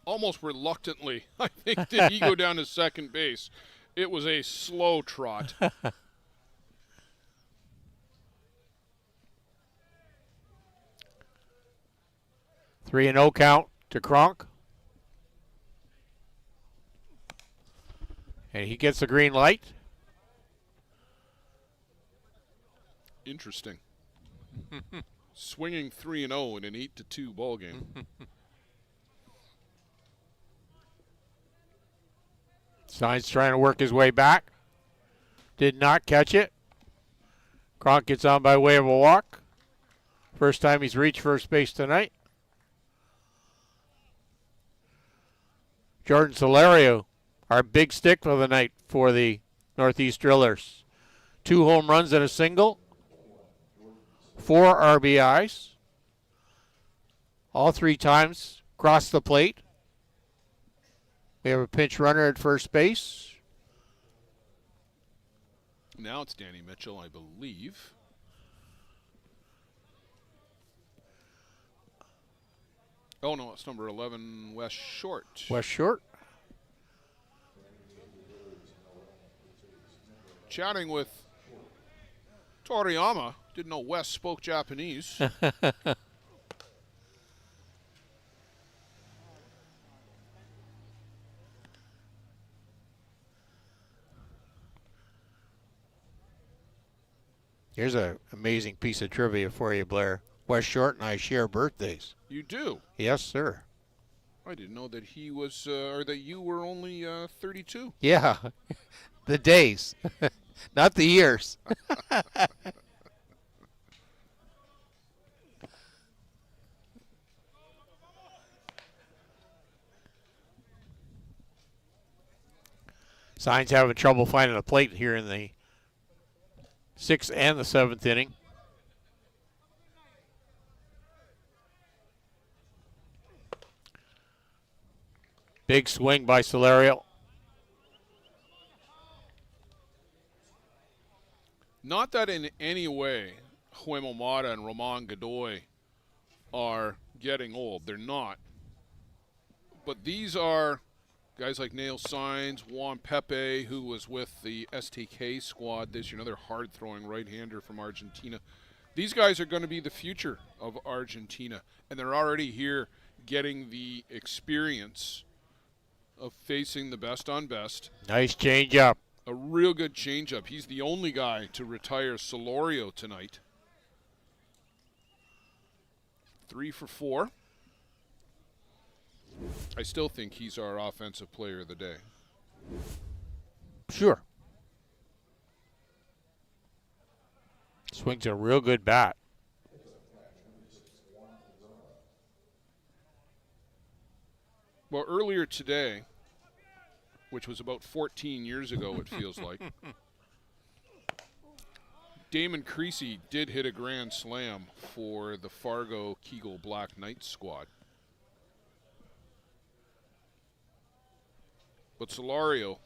Almost reluctantly, I think, did he go down to second base. It was a slow trot. 3-0 count to Kroc. And he gets the green light. Interesting. Swinging 3-0 in an 8-2 ball game. Signs trying to work his way back. Did not catch it. Kroc gets on by way of a walk. First time he's reached first base tonight. Jordan Solario, our big stick for the night for the Northeast Drillers. 2 home runs and a single. 4 RBIs. All 3 times crossed the plate. We have a pinch runner at first base. Now it's Danny Mitchell, I believe. Oh, no, it's number 11, Wes Short. Wes Short. Chatting with Toriyama. Didn't know Wes spoke Japanese. Here's an amazing piece of trivia for you, Blair. Wes Short and I share birthdays. You do? Yes, sir. I didn't know that he was, or that you were only 32. Yeah, the days, not the years. Signs having trouble finding a plate here in the 6th and the 7th inning. Big swing by Solario. Not that in any way Omma Mata and Roman Godoy are getting old. They're not. But these are guys like Nail Signs, Juan Pepe, who was with the STK squad this year, another hard-throwing right-hander from Argentina. These guys are going to be the future of Argentina, and they're already here getting the experience of facing the best on best. Nice changeup. A real good changeup. He's the only guy to retire Solorio tonight. 3 for 4. I still think he's our offensive player of the day. Sure. Swings a real good bat. Well, earlier today, which was about 14 years ago, it feels like, Damon Creasy did hit a grand slam for the Fargo Kegel Black Knights squad. But Solario,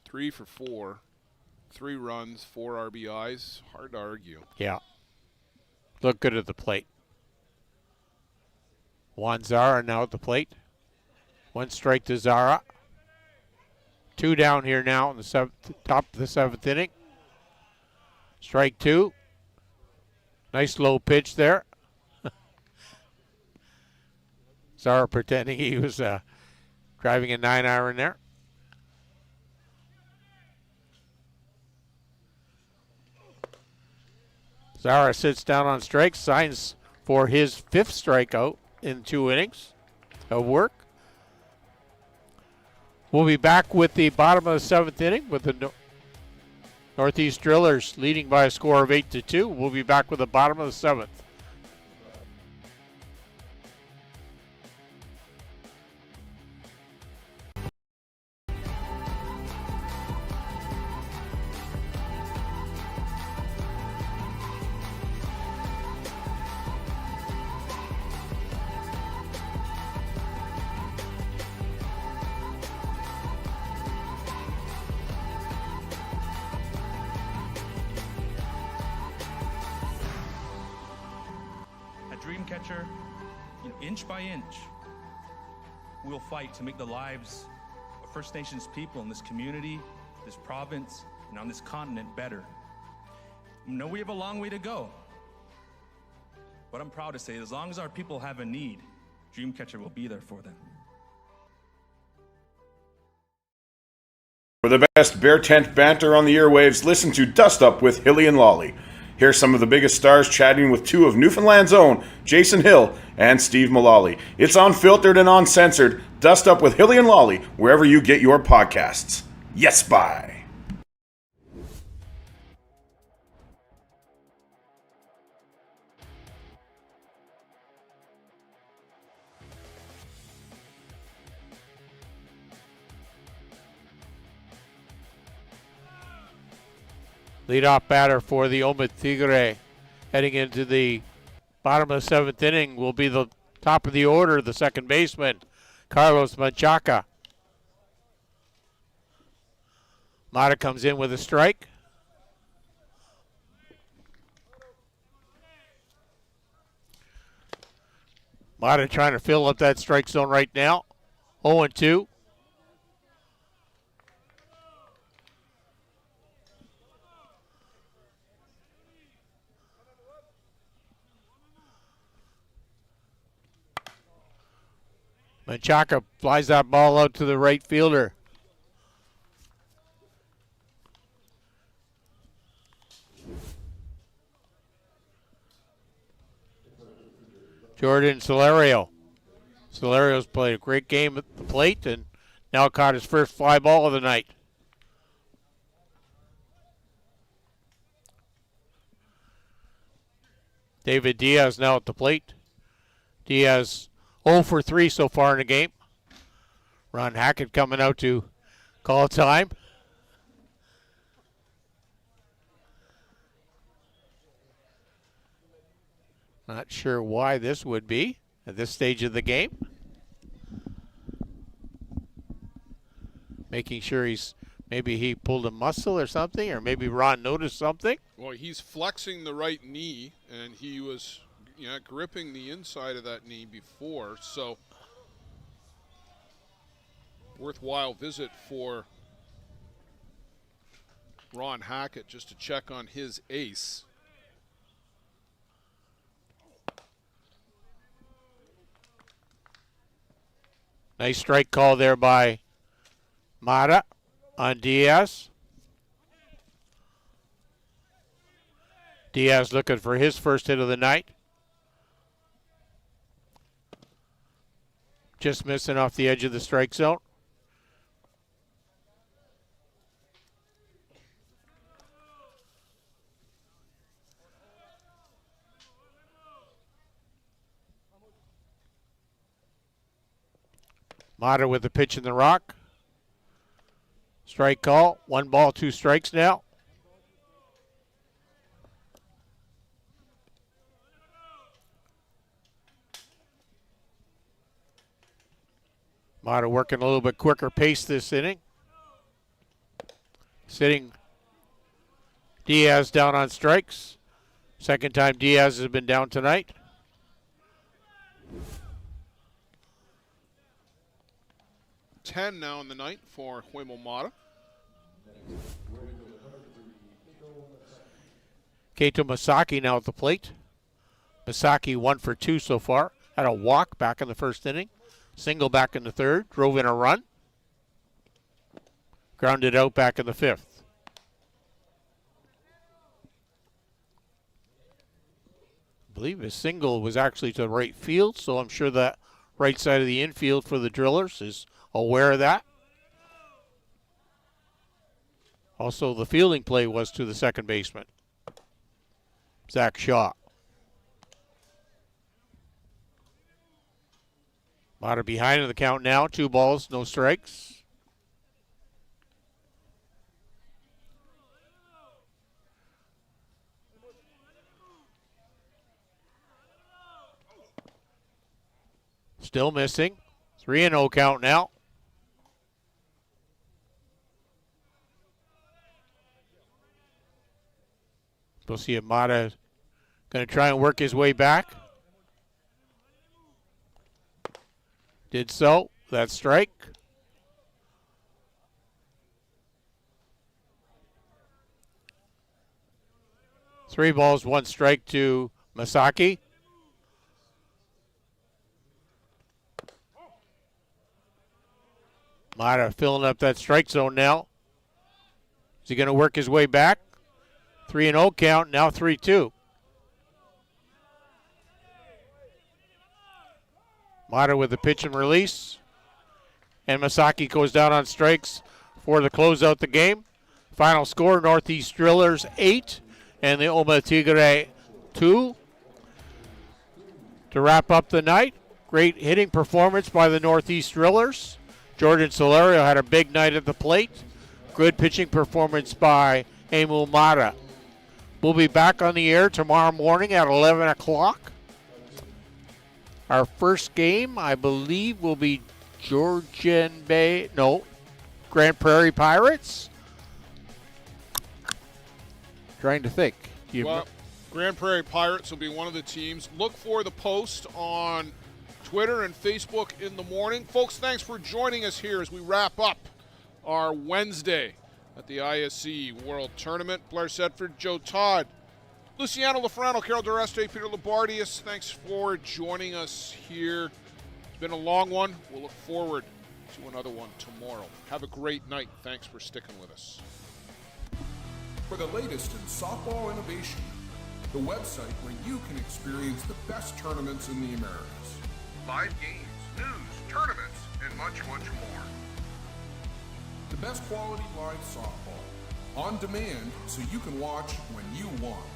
3 for 4, 3 runs, 4 RBIs. Hard to argue. Yeah. Look good at the plate. Juan Zara now at the plate. 1 strike to Zara. 2 down here now in the top of the 7th inning. Strike 2. Nice low pitch there. Zara pretending he was driving a 9-iron there. Zara sits down on strikes, signs for his 5th strikeout in 2 innings of work. We'll be back with the bottom of the 7th inning with the Northeast Drillers leading by a score of 8-2. We'll be back with the bottom of the 7th. Dream catcher, inch by inch, we'll fight to make the lives of First Nations people in this community, this province, and on this continent better. I know we have a long way to go, but I'm proud to say as long as our people have a need, Dreamcatcher will be there for them. For the best Bear Tent banter on the airwaves, listen to Dust Up with Hilly and Lolly. Here's some of the biggest stars chatting with 2 of Newfoundland's own, Jason Hill and Steve Mullally. It's unfiltered and uncensored. Dust Up with Hilly and Lolly, wherever you get your podcasts. Yes, bye. Leadoff batter for the Omma Tigres heading into the bottom of the 7th inning will be the top of the order, the second baseman, Carlos Menchaca. Mata comes in with a strike. Mata trying to fill up that strike zone right now. 0-2. Menchaca flies that ball out to the right fielder. Jordan Solario. Solario's played a great game at the plate and now caught his first fly ball of the night. David Diaz now at the plate. Diaz 0 for 3 so far in the game. Ron Hackett coming out to call time. Not sure why this would be at this stage of the game. Making sure maybe he pulled a muscle or something, or maybe Ron noticed something. Well, he's flexing the right knee, and he was gripping the inside of that knee before, so worthwhile visit for Ron Hackett just to check on his ace. Nice strike call there by Mata on Diaz. Diaz looking for his first hit of the night. Just missing off the edge of the strike zone. Mata with the pitch in the rock. Strike call. 1 ball, 2 strikes now. Mata working a little bit quicker pace this inning. Sitting Diaz down on strikes. Second time Diaz has been down tonight. Ten now in the night for Huemo Mata. Kato Masaki now at the plate. Masaki 1 for 2 so far. Had a walk back in the first inning. Single back in the third. Drove in a run. Grounded out back in the fifth. I believe his single was actually to right field, so I'm sure that right side of the infield for the Drillers is aware of that. Also, the fielding play was to the second baseman, Zach Shaw. Mata behind in the count now. 2 balls, no strikes. Still missing. 3-0 count now. We'll see if Mata going to try and work his way back. Did so. That's strike. Three balls, 1 strike to Masaki. Mata filling up that strike zone now. Is he going to work his way back? 3-0 count, now 3-2. Mata with the pitch and release. And Masaki goes down on strikes for the closeout the game. Final score, Northeast Drillers 8 and the Omma Tigres 2. To wrap up the night, great hitting performance by the Northeast Drillers. Jordan Solario had a big night at the plate. Good pitching performance by Emil Mata. We'll be back on the air tomorrow morning at 11 o'clock. Our first game, I believe, will be Grand Prairie Pirates. Trying to think. Well, Grand Prairie Pirates will be one of the teams. Look for the post on Twitter and Facebook in the morning. Folks, thanks for joining us here as we wrap up our Wednesday at the ISC World Tournament. Blair Sedford, Joe Todd, Luciano Lafrano, Carol Dureste, Peter Labardius, thanks for joining us here. It's been a long one. We'll look forward to another one tomorrow. Have a great night. Thanks for sticking with us. For the latest in softball innovation, the website where you can experience the best tournaments in the Americas. Live games, news, tournaments, and much, much more. The best quality live softball, on demand so you can watch when you want.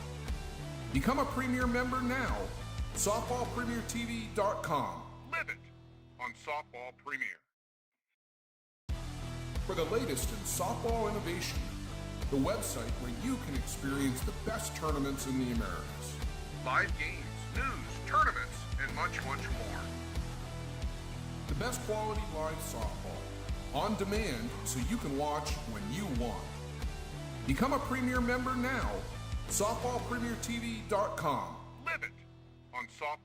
Become a Premier member now. SoftballPremierTV.com. Live it on Softball Premier. For the latest in softball innovation, the website where you can experience the best tournaments in the Americas. Live games, news, tournaments, and much, much more. The best quality live softball, on demand so you can watch when you want. Become a Premier member now. SoftballPremierTV.com. Live it on Softball.